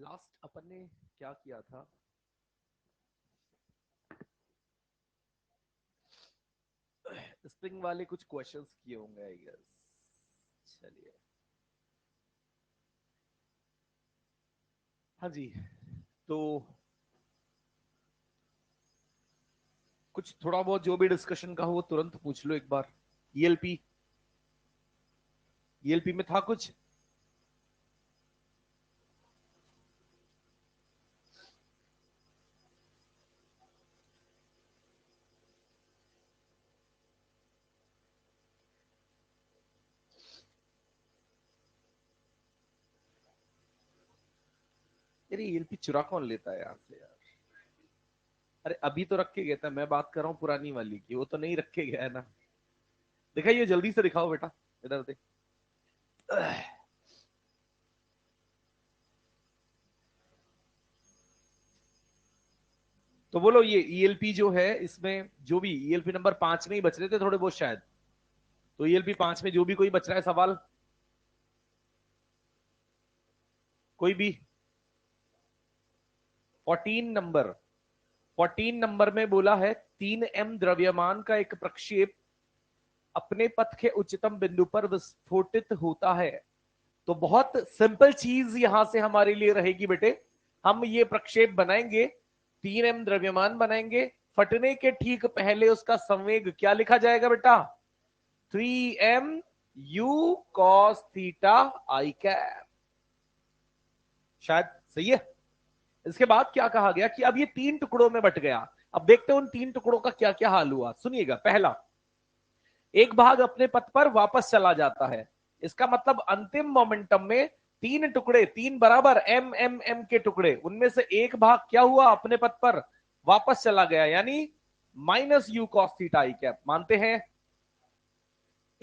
Last अपन ने क्या किया था? स्प्रिंग वाले कुछ क्वेश्चंस किए होंगे आई गेस। चलिए, हाँ जी। तो कुछ थोड़ा बहुत जो भी डिस्कशन का हो वो तुरंत पूछ लो एक बार। ईएलपी ईएलपी में था कुछ? यार ईएलपी चुरा कौन लेता है यहाँ से यार? अरे अभी तो रख के गया था, मैं बात कर रहा हूँ पुरानी वाली की, वो तो नहीं रख के गया है ना। दिखाइए, जल्दी से दिखाओ बेटा, इधर देख। तो बोलो, ये ईएलपी जो है इसमें जो भी ईएलपी नंबर 5 में ही बच रहे थे थोड़े बहुत शायद। तो ईएलपी 5 में जो भी कोई बच रहा है सवाल, कोई भी। 14 नंबर, 14 नंबर में बोला है 3m द्रव्यमान का एक प्रक्षेप अपने पथ के उच्चतम बिंदु पर विस्फोटित होता है। तो बहुत सिंपल चीज यहां से हमारे लिए रहेगी बेटे। हम ये प्रक्षेप बनाएंगे, 3m द्रव्यमान बनाएंगे, फटने के ठीक पहले उसका संवेग क्या लिखा जाएगा बेटा? 3m u cos थीटा आई कैप। शायद सही है। इसके बाद क्या कहा गया कि अब ये 3 टुकड़ों में बट गया। अब देखते हैं उन 3 टुकड़ों का क्या क्या हाल हुआ। सुनिएगा, पहला, एक भाग अपने पथ पर वापस चला जाता है। इसका मतलब अंतिम मोमेंटम में 3 टुकड़े, 3 बराबर एम एम एम के टुकड़े, उनमें से एक भाग क्या हुआ? अपने पथ पर वापस चला गया, यानी minus you cos theta I cap. मानते हैं?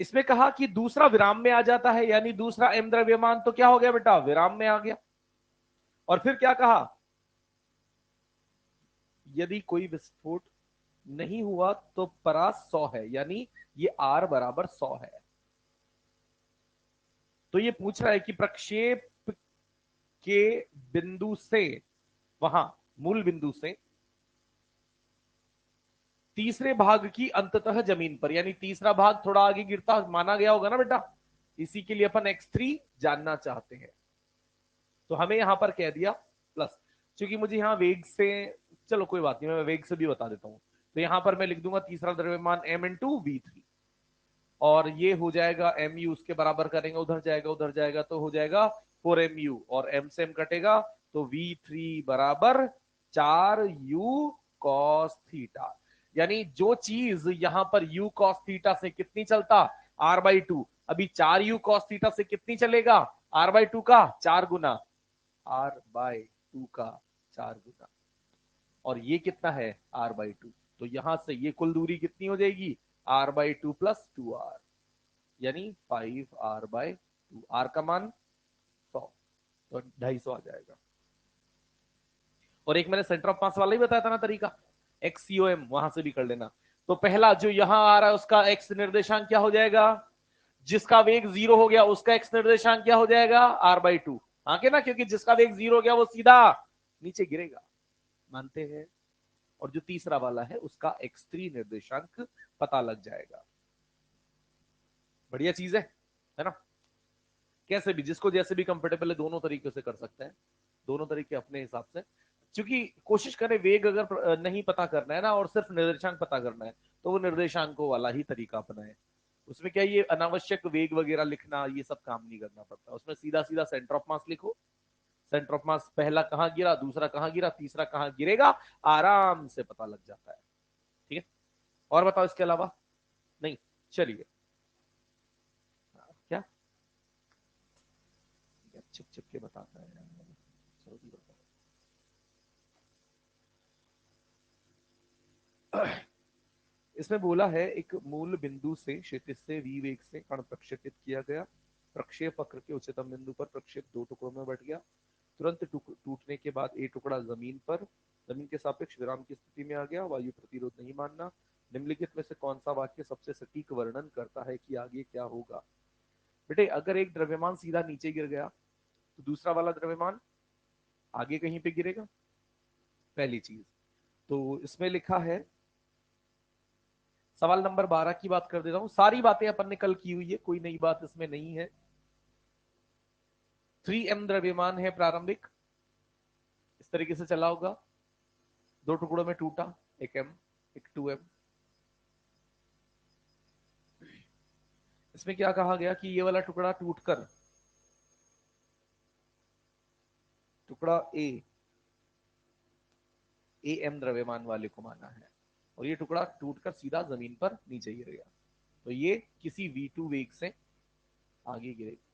इसमें कहा कि दूसरा विराम में आ जाता है, यानी दूसरा एम द्रव्यमान तो क्या हो गया बेटा? विराम में आ गया। और फिर क्या कहा? यदि कोई विस्फोट नहीं हुआ तो परास 100 है, यानी ये आर बराबर 100 है। तो ये पूछ रहा है कि प्रक्षेप के बिंदु से, वहां मूल बिंदु से तीसरे भाग की अंततः जमीन पर, यानी तीसरा भाग थोड़ा आगे गिरता माना गया होगा ना बेटा, इसी के लिए अपन x3 जानना चाहते हैं। तो हमें यहां पर कह दिया प्लस, क्योंकि मुझे यहां वेग से, चलो कोई बात नहीं, मैं वेग से भी बता देता हूं। तो यहां पर मैं लिख दूंगा तीसरा द्रव्यमान m इंटू v3, और ये हो जाएगा एम यू, उसके बराबर करेंगे, उधर जाएगा उधर जाएगा तो हो जाएगा 4mu, और m से m कटेगा तो v3 बराबर 4u cos थीटा। यानी जो चीज यहां पर u cos थीटा से कितनी चलता? r/2। अभी 4u cos थीटा से कितनी चलेगा? r/2 का 4 गुना, r/2 का 4 गुना। और ये कितना है? r/2। तो यहां से ये कुल दूरी कितनी हो जाएगी? r/2 प्लस 2r, यानी 5r/2। आर का मान 100, तो 250 आ जाएगा। और एक मैंने सेंटर ऑफ मास वाला ही बताया था ना तरीका, XCOM, वहां से भी कर लेना। तो पहला जो यहां आ रहा है उसका एक्स निर्देशांक क्या हो जाएगा? जिसका वेग 0 हो गया उसका एक्स निर्देशांक क्या हो जाएगा? r/2। हाँ के ना, क्योंकि जिसका वेग 0 हो गया वो सीधा नीचे गिरेगा। मानते हैं? और जो तीसरा वाला है उसका x3 निर्देशांक पता लग जाएगा। बढ़िया चीज है ना? कैसे भी, जिसको जैसे भी कंफर्टेबल है, दोनों तरीके से कर सकते हैं, दोनों तरीके अपने हिसाब से। क्योंकि कोशिश करें, वेग अगर नहीं पता करना है ना और सिर्फ निर्देशांक पता करना है, तो वो निर्देशांकों वाला ही तरीका अपनाए। उसमें क्या, ये अनावश्यक वेग वगैरह लिखना ये सब काम नहीं करना पड़ता। उसमें सीधा सीधा सेंटर ऑफ मास लिखो, सेंटर ऑफ मास पहला कहां गिरा, दूसरा कहां गिरा, तीसरा कहां गिरेगा, आराम से पता लग जाता है। ठीक है? और बताओ इसके अलावा? नहीं? चलिए, क्या छिप छिप के बताता है यार। जल्दी बताओ। इसमें बोला है एक मूल बिंदु से क्षितिज से v वेग से कण प्रक्षेपित किया गया। प्रक्षेप वक्र के उच्चतम बिंदु पर प्रक्षेप 2 टुकड़ों में बट गया। तुरंत टूटने के बाद एक टुकड़ा जमीन के सापेक्ष विराम की स्थिति में आ गया। वायु प्रतिरोध नहीं मानना। निम्नलिखित में से कौन सा वाक्य सबसे सटीक वर्णन करता है कि आगे क्या होगा? बेटे, अगर एक द्रव्यमान सीधा नीचे गिर गया तो दूसरा वाला द्रव्यमान आगे कहीं पे गिरेगा, पहली चीज। तो इसमें लिखा है, सवाल नंबर 12 की बात कर देता हूं, सारी बातें अपन ने कल की हुई है, कोई नई बात इसमें नहीं है। 3m द्रव्यमान है प्रारंभिक, इस तरीके से चला होगा, दो टुकड़ों में टूटा, एक m एक 2m। इसमें क्या कहा गया कि ये वाला टुकड़ा टूटकर, टुकड़ा am द्रव्यमान वाले को माना है, और ये टुकड़ा टूटकर सीधा जमीन पर नीचे गिर गया। तो ये किसी v2 वेग से आगे गिरेगा।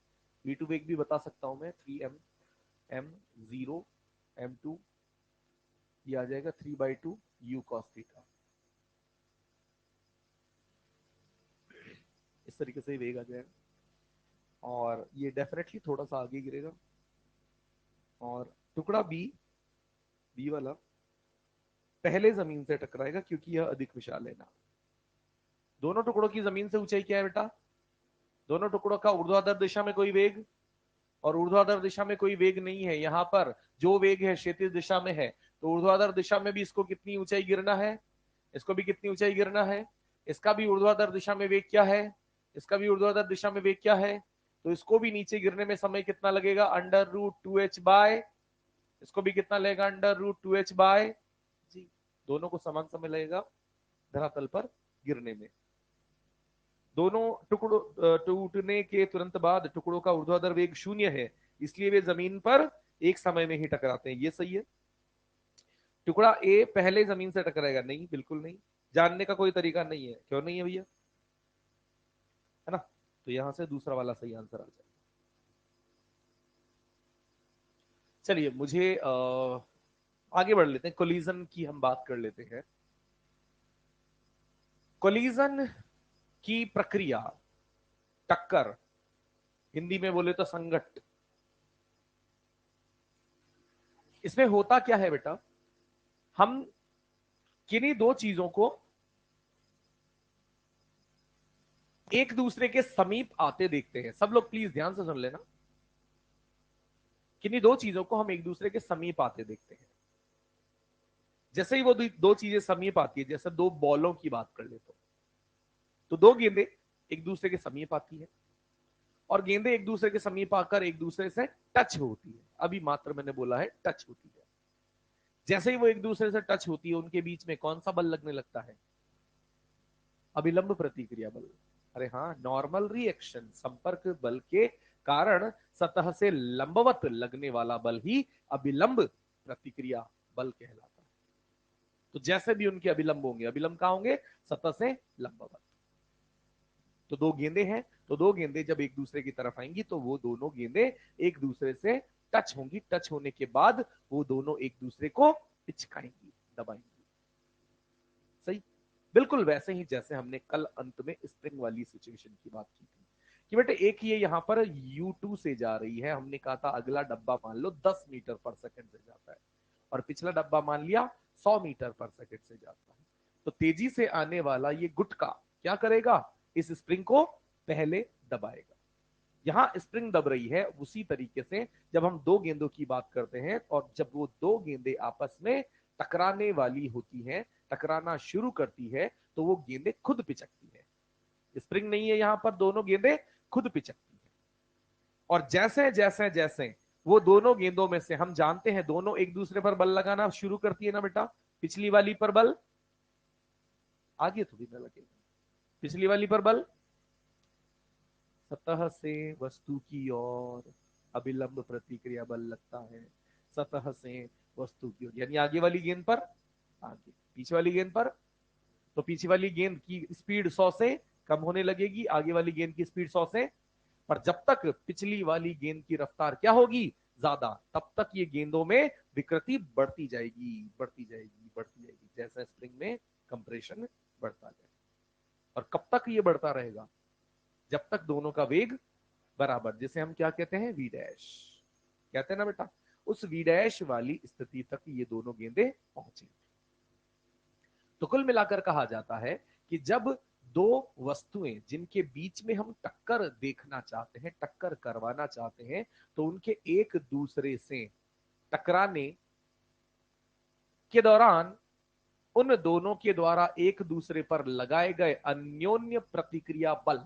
v2 वेग भी बता सकता हूं मैं, 3m m0 m2, ये आ जाएगा 3/2 u cos थीटा। इस तरीके से वेग आ जाएगा, और ये डेफिनेटली थोड़ा सा आगे गिरेगा, और टुकड़ा बी वाला पहले जमीन से टकराएगा क्योंकि यह अधिक विशाल है ना। दोनों टुकड़ों की जमीन से ऊंचाई क्या है बेटा? दोनों टुकड़ों का ऊर्ध्वाधर दिशा में कोई वेग और ऊर्ध्वाधर दिशा में कोई वेग नहीं है। यहां पर जो वेग है क्षैतिज दिशा में है, तो ऊर्ध्वाधर दिशा में भी इसको कितनी ऊंचाई गिरना है, इसको भी कितनी ऊंचाई गिरना है। इसका भी ऊर्ध्वाधर दिशा में वेग क्या है, इसका भी ऊर्ध्वाधर दिशा में वेग क्या है, तो इसको भी नीचे गिरने में समय कितना लगेगा, √2h बाय, इसको भी कितना लगेगा, √2h बाय जी। दोनों को समान समय लगेगा धरातल पर गिरने में। दोनों टुकड़ों टूटने के तुरंत बाद टुकड़ों का ऊर्ध्वाधर वेग 0 है, इसलिए वे जमीन पर एक समय में ही टकराते हैं। ये सही है। टुकड़ा ए पहले जमीन से टकराएगा? नहीं, बिल्कुल नहीं। जानने का कोई तरीका नहीं है। क्यों नहीं है भैया? है ना? तो यहां से दूसरा वाला सही आंसर आ जाएगा। चलिए, मुझे आगे बढ़ लेते हैं, कोलिजन की हम बात कर लेते हैं। कोलिजन की प्रक्रिया, टक्कर, हिंदी में बोले तो संघट, इसमें होता क्या है बेटा, हम किन्हीं दो चीजों को एक दूसरे के समीप आते देखते हैं। सब लोग प्लीज ध्यान से सुन लेना। किन्हीं दो चीजों को हम एक दूसरे के समीप आते देखते हैं। जैसे ही वो दो चीजें समीप आती है, जैसे दो बॉलों की बात कर ले तो दो गेंदें एक दूसरे के समीप आती है, और गेंदें एक दूसरे के समीप आकर एक दूसरे से टच होती है। अभी मात्र मैंने बोला है टच होती है। जैसे ही वो एक दूसरे से टच होती है, उनके बीच में कौन सा बल लगने लगता है? अभिलंब प्रतिक्रिया बल। अरे हाँ, नॉर्मल रिएक्शन, संपर्क बल के कारण सतह से लंबवत लगने वाला बल ही अभिलंब प्रतिक्रिया बल कहलाता है। तो जैसे भी उनके अभिलंब होंगे, अभिलंब कहां होंगे? सतह से लंबवत। तो दो गेंदें हैं, तो दो गेंदें जब एक दूसरे की तरफ आएंगी तो वो दोनों गेंदें एक दूसरे से टच होंगी। टच होने के बाद वो दोनों एक दूसरे को पिचकाएंगी, दबाएंगी। सही, बिल्कुल वैसे ही जैसे हमने कल अंत में स्प्रिंग वाली सिचुएशन की बात की थी कि बेटे एक ये यहाँ पर U2 से जा रही है, हमने कहा था अगला डब्बा मान लो 10 मीटर पर सेकंड से जाता है, और पिछला डब्बा मान लिया 100 मीटर पर सेकंड से जाता है। तो तेजी से आने वाला ये गुटका क्या करेगा? इस स्प्रिंग को पहले दबाएगा। यहां स्प्रिंग दब रही है, उसी तरीके से जब हम दो गेंदों की बात करते हैं और जब वो दो गेंदें आपस में टकराने वाली होती हैं, टकराना शुरू करती है, तो वो गेंदें खुद पिचकती है। स्प्रिंग नहीं है यहां पर, दोनों गेंदें खुद पिचकती है। और जैसे जैसे जैसे वो दोनों गेंदों में से, हम जानते हैं दोनों एक दूसरे पर बल लगाना शुरू करती है ना बेटा। पिछली वाली पर बल, आगे थोड़ी ना लगेगा, पिछली वाली पर बल सतह से वस्तु की ओर अभिलंब प्रतिक्रिया बल लगता है, सतह से वस्तु की ओर, यानी आगे वाली गेंद पर आगे, पीछे वाली गेंद पर, तो पीछे वाली गेंद की स्पीड 100 से कम होने लगेगी, आगे वाली गेंद की स्पीड 100 से। पर जब तक पिछली वाली गेंद की रफ्तार क्या होगी? ज्यादा, तब तक ये गेंदों में विकृति बढ़ती जाएगी, बढ़ती जाएगी, बढ़ती जाएगी, जैसे स्प्रिंग में कंप्रेशन बढ़ता जाए। और कब तक ये बढ़ता रहेगा? जब तक दोनों का वेग बराबर, जिसे हम क्या कहते हैं? वी डैश कहते हैं ना बेटा। उस वी डैश वाली स्थिति तक ये दोनों गेंदें पहुंचे। तो कुल मिलाकर कहा जाता है कि जब दो वस्तुएं जिनके बीच में हम टक्कर देखना चाहते हैं, टक्कर करवाना चाहते हैं, तो उनके एक दूसरे से टकराने के दौरान उन दोनों के द्वारा एक दूसरे पर लगाए गए अन्योन्य प्रतिक्रिया बल,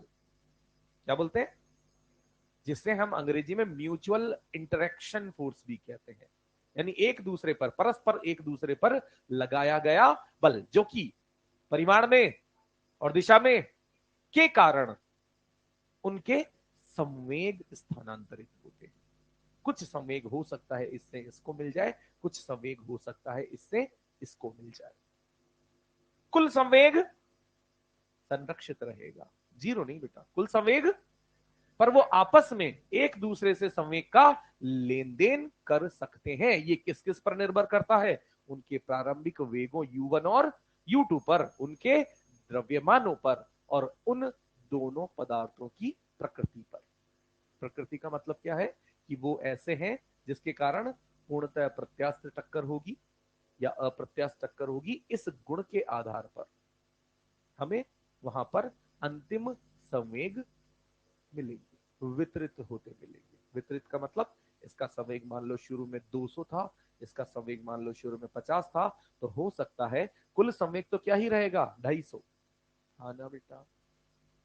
क्या बोलते हैं, जिसे हम अंग्रेजी में म्यूचुअल इंटरेक्शन फोर्स भी कहते हैं, यानी एक दूसरे पर, परस्पर एक दूसरे पर लगाया गया बल, जो कि परिमाण में और दिशा में के कारण उनके संवेग स्थानांतरित होते हैं। कुछ संवेग हो सकता है इससे इसको मिल जाए, कुछ संवेग हो सकता है इससे इसको मिल जाए। कुल संवेग संरक्षित रहेगा, जीरो नहीं बेटा, कुल संवेग, पर वो आपस में एक दूसरे से संवेग का लेन देन कर सकते हैं। ये किस किस पर निर्भर करता है, उनके प्रारंभिक वेगों u1 और u2 पर, उनके द्रव्यमानों पर, और उन दोनों पदार्थों की प्रकृति पर। प्रकृति का मतलब क्या है कि वो ऐसे हैं जिसके कारण पूर्णतः प्रत्यास्थ टक्कर होगी या अप्रत्यास्थ टक्कर होगी, इस गुण के आधार पर हमें वहां पर अंतिम संवेग मिलेंगे, वितरित होते मिलेंगे। वितरित का मतलब इसका संवेग मान लो शुरू में 200 था, इसका संवेग मान लो शुरू में 50 था, तो हो सकता है कुल संवेग तो क्या ही रहेगा, 250, हाँ ना बेटा,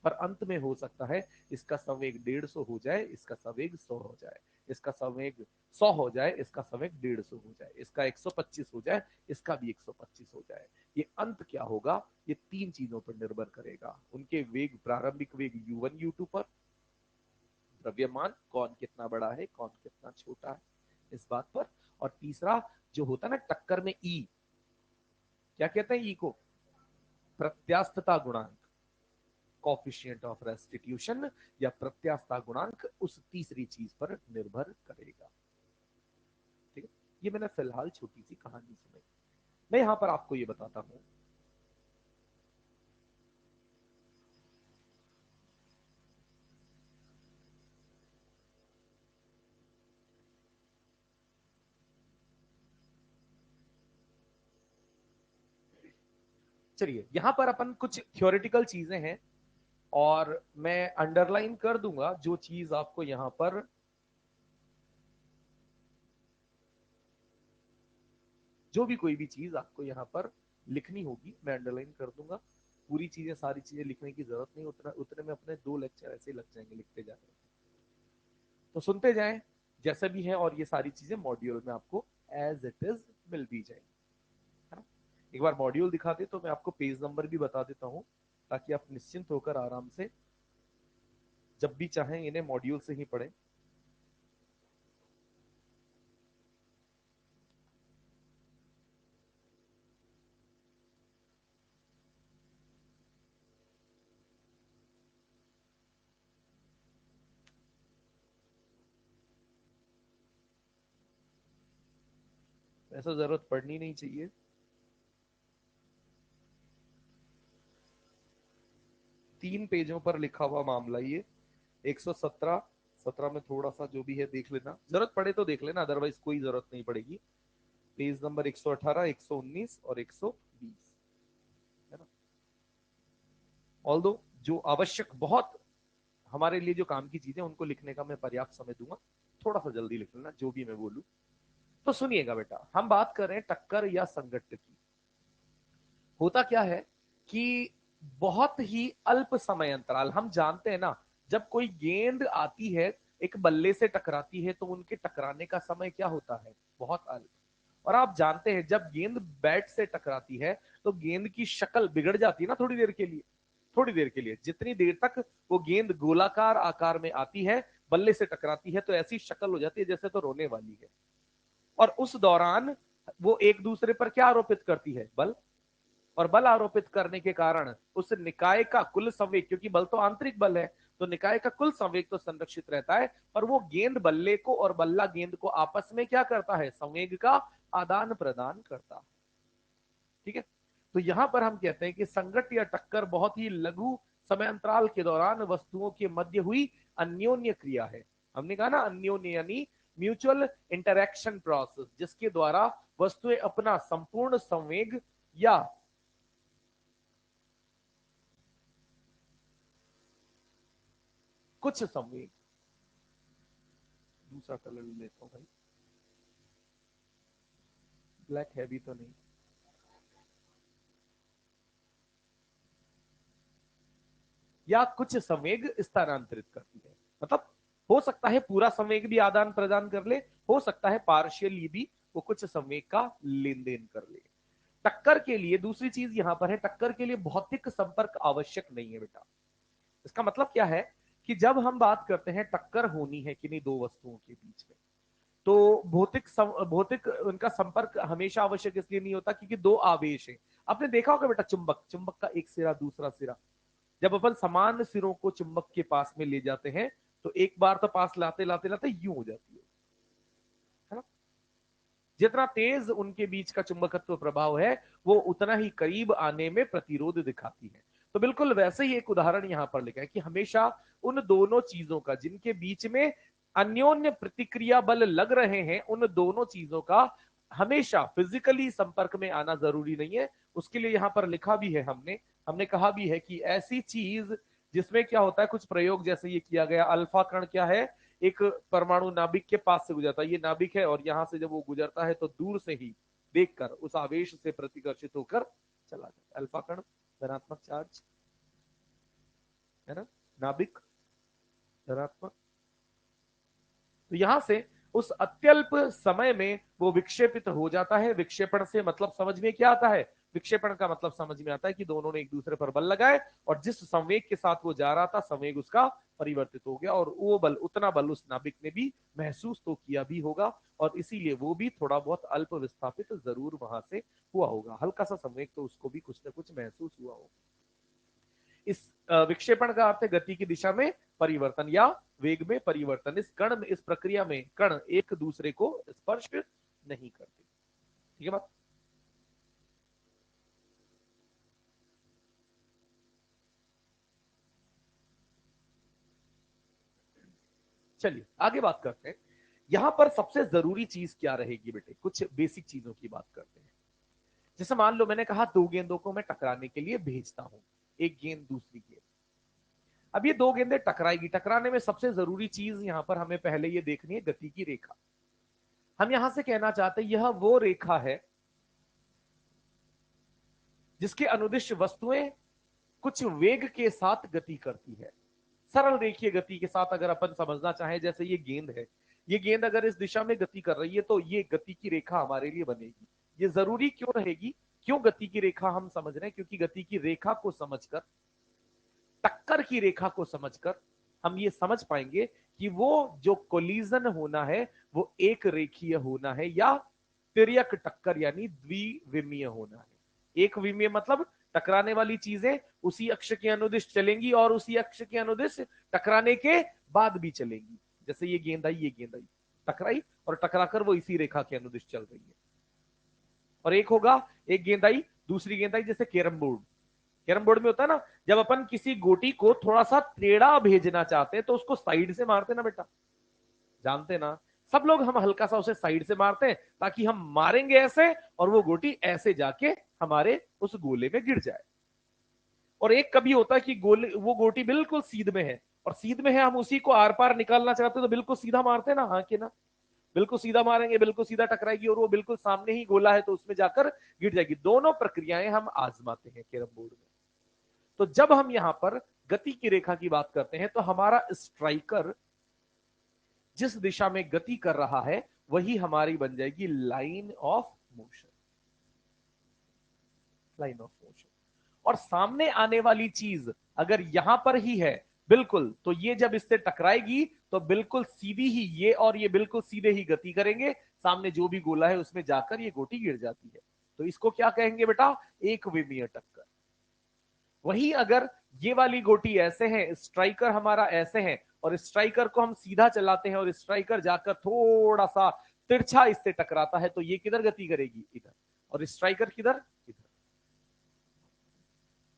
पर अंत में हो सकता है इसका संवेग 150 हो जाए, इसका संवेग 100 हो जाए, इसका संवेग 100 हो जाए, इसका संवेग 150 हो जाए, इसका 125 हो जाए, इसका भी 125 हो जाए। ये अंत क्या होगा, ये तीन चीजों पर निर्भर करेगा, उनके वेग, प्रारंभिक वेग u1 u2 पर, द्रव्यमान कौन कितना बड़ा है कौन कितना छोटा है इस बात पर, और तीसरा जो होता है ना टक्कर में ई, क्या कहते हैं ई को, प्रत्यास्थता गुणांक, कॉफिशिएंट ऑफ रेस्टिट्यूशन या प्रत्यास्थता गुणांक, उस तीसरी चीज पर निर्भर करेगा। ठीक है, ये मैंने फिलहाल छोटी सी कहानी सुनाई। मैं यहां पर आपको ये बताता हूं, चलिए यहां पर अपन कुछ थ्योरेटिकल चीजें हैं और मैं अंडरलाइन कर दूंगा जो चीज आपको यहां पर, जो भी कोई भी चीज आपको यहां पर लिखनी होगी मैं अंडरलाइन कर दूंगा। पूरी चीजें, सारी चीजें लिखने की जरूरत नहीं, उतना उतने में अपने 2 लेक्चर ऐसे ही लग जाएंगे लिखते जाने में। तो सुनते जाएं जैसे भी है, और ये सारी चीजें मॉड्यूल में आपको एज इट इज मिल भी जाएंगी, है ना। एक बार मॉड्यूल दिखा दे तो मैं आपको पेज नंबर भी बता देता हूँ, ताकि आप निश्चिंत होकर आराम से जब भी चाहें इन्हें मॉड्यूल से ही पढ़ें। ऐसा जरूरत पड़नी नहीं चाहिए। तीन पेजों पर लिखा हुआ मामला ये, 117, 17 में थोड़ा सा जो भी है देख लेना, जरूरत पड़े तो देख लेना, अदरवाइज कोई जरूरत नहीं पड़ेगी। पेज नंबर 118, 119 और 120, है ना। ऑल्दो जो आवश्यक, बहुत हमारे लिए जो काम की चीजें उनको लिखने का मैं पर्याप्त समय दूंगा, थोड़ा सा जल्दी लिख लेना जो भी मैं बोलूं। तो सुनिएगा बेटा, हम बात कर रहे हैं टक्कर या संघट्ट की। होता क्या है कि बहुत ही अल्प समय अंतराल, हम जानते हैं ना, जब कोई गेंद आती है एक बल्ले से टकराती है तो उनके टकराने का समय क्या होता है, बहुत अल्प। और आप जानते हैं जब गेंद बैट से टकराती है तो गेंद की शक्ल बिगड़ जाती है ना थोड़ी देर के लिए, थोड़ी देर के लिए, जितनी देर तक वो गेंद गोलाकार आकार में आती है, बल्ले से टकराती है तो ऐसी शक्ल हो जाती है जैसे तो रोने वाली है। और उस दौरान वो एक दूसरे पर क्या आरोपित करती है, बल। और बल आरोपित करने के कारण उस निकाय का कुल संवेग, क्योंकि बल तो आंतरिक बल है, तो निकाय का कुल संवेग तो संरक्षित रहता है, पर वो गेंद बल्ले को और बल्ला गेंद को आपस में क्या करता है, संवेग का आदान प्रदान करता है। ठीक है, तो यहां पर हम कहते हैं कि संघट्ट या टक्कर बहुत ही लघु समय अंतराल के दौरान वस्तुओं के मध्य हुई अन्योन्य क्रिया है। हमने कहा ना अन्योन्य, यानी म्यूचुअल इंटरेक्शन प्रोसेस, जिसके द्वारा वस्तुएं अपना संपूर्ण संवेग या कुछ संवेग, दूसरा कलर लेता हूं भाई, ब्लैक है भी तो नहीं। या कुछ संवेग स्थानांतरित करती है, मतलब हो सकता है पूरा संवेग भी आदान प्रदान कर ले, हो सकता है पार्शियली भी वो कुछ संवेग का लेन देन कर ले। टक्कर के लिए दूसरी चीज यहां पर है, टक्कर के लिए भौतिक संपर्क आवश्यक नहीं है बेटा। इसका मतलब क्या है कि जब हम बात करते हैं टक्कर होनी है कि नहीं दो वस्तुओं के बीच में, तो भौतिक उनका संपर्क हमेशा आवश्यक इसलिए नहीं होता क्योंकि दो आवेश है। आपने देखा होगा बेटा चुंबक, चुंबक का एक सिरा दूसरा सिरा, जब अपन समान सिरों को चुंबक के पास में ले जाते हैं तो एक बार तो पास लाते लाते लाते यूं हो जाती है ना। जितना तेज उनके बीच का चुंबकत्व प्रभाव है वो उतना ही करीब आने में प्रतिरोध दिखाती है। तो बिल्कुल वैसे ही एक उदाहरण यहां पर लिखा है कि हमेशा उन दोनों चीजों का जिनके बीच में अन्योन्य प्रतिक्रिया बल लग रहे हैं, उन दोनों चीजों का हमेशा फिजिकली संपर्क में आना जरूरी नहीं है। उसके लिए यहां पर लिखा भी है हमने हमने कहा भी है कि ऐसी चीज जिसमें क्या होता है, कुछ प्रयोग जैसे ये किया गया, अल्फा कण क्या है, एक परमाणु नाभिक के पास से गुजरता है, ये नाभिक है और यहां से जब वो गुजरता है तो दूर से ही देखकर उस आवेश से प्रतिकर्षित होकर चला जाता है। अल्फा कण धनात्मक चार्ज है ना, नाभिक धनात्मक। तो यहां से उस अत्यल्प समय में वो विक्षेपित हो जाता है। विक्षेपण से मतलब समझ में क्या आता है, विक्षेपण का मतलब समझ में आता है कि दोनों ने एक दूसरे पर बल लगाए और जिस संवेग के साथ वो जा रहा था संवेग उसका परिवर्तित हो गया और वो बल, उतना बल उस नाभिक ने भी महसूस तो किया भी होगा और इसीलिए वो भी थोड़ा बहुत अल्प विस्थापित जरूर वहां से हुआ होगा। हल्का सा संवेग तो उसको भी कुछ ना कुछ महसूस हुआ होगा। इस विक्षेपण का अर्थ है गति की दिशा में परिवर्तन या वेग में परिवर्तन। इस कण में, इस प्रक्रिया में कण एक दूसरे को स्पर्श नहीं करते। ठीक है बात। चलिए आगे बात करते हैं। यहां पर सबसे जरूरी चीज क्या रहेगी बेटे, कुछ बेसिक चीजों की बात करते हैं। जैसे मान लो मैंने कहा दो गेंदों को मैं टकराने के लिए भेजता हूं, एक गेंद दूसरी गेंद। अब ये दो गेंदें टकराएगी, टकराने में सबसे जरूरी चीज यहां पर हमें पहले ये देखनी है गति की रेखा। हम यहां से कहना चाहते हैं यह वो रेखा है जिसके अनुदिश वस्तुएं कुछ वेग के साथ गति करती है। सरल रेखीय गति के साथ अगर अपन समझना चाहें, जैसे ये गेंद है, ये गेंद अगर इस दिशा में गति कर रही है तो ये गति की रेखा हमारे लिए बनेगी। ये जरूरी क्यों रहेगी, क्यों गति की रेखा हम समझ रहे हैं, क्योंकि गति की रेखा को समझकर, टक्कर की रेखा को समझकर हम ये समझ पाएंगे कि वो जो कोलिजन होना है वो एक रेखीय होना है या तिर्यक टक्कर यानी द्विविमीय होना है। एक विमीय मतलब टकराने वाली चीजें उसी अक्ष के अनुदिश चलेंगी और उसी अक्ष के अनुदिश टकराने के बाद भी चलेंगी। जैसे ये गेंद आई, ये गेंद आई, टकराई और टकराकर वो इसी रेखा के अनुदिश चल रही है। और एक होगा, एक गेंद आई दूसरी गेंद आई, जैसे कैरम बोर्ड, कैरम बोर्ड में होता है ना, जब अपन किसी गोटी को थोड़ा सा टेढ़ा भेजना चाहते हैं तो उसको साइड से मारते ना बेटा, जानते ना। सब लोग हम हल्का सा उसे साइड से मारते हैं ताकि हम मारेंगे ऐसे और वो गोटी ऐसे जाके हमारे उस गोले में गिर जाए। और एक कभी होता है कि गोले, वो गोटी बिल्कुल सीध में है और सीध में है, हम उसी को आर पार निकालना चाहते हैं तो बिल्कुल सीधा मारते हैं ना, हाँ कि ना, बिल्कुल सीधा मारेंगे, बिल्कुल सीधा टकराएगी और वो बिल्कुल सामने ही गोला है तो उसमें जाकर गिर जाएगी। दोनों प्रक्रियाएं हम आजमाते हैं कैरम बोर्ड में। तो जब हम यहां पर गति की रेखा की बात करते हैं तो हमारा स्ट्राइकर जिस दिशा में गति कर रहा है वही हमारी बन जाएगी line of motion, line of motion. और सामने आने वाली चीज अगर यहां पर ही है बिल्कुल, तो ये जब इससे टकराएगी तो बिल्कुल सीधी ही ये और ये बिल्कुल सीधे ही गति करेंगे, सामने जो भी गोला है उसमें जाकर ये गोटी गिर जाती है। तो इसको क्या कहेंगे बेटा, एक विमीय टक्कर। वही अगर ये वाली गोटी ऐसे है, स्ट्राइकर हमारा ऐसे है और स्ट्राइकर को हम सीधा चलाते हैं और स्ट्राइकर जाकर थोड़ा सा तिरछा इससे टकराता है तो ये किधर गति करेगी, इधर, और स्ट्राइकर किधर, इधर,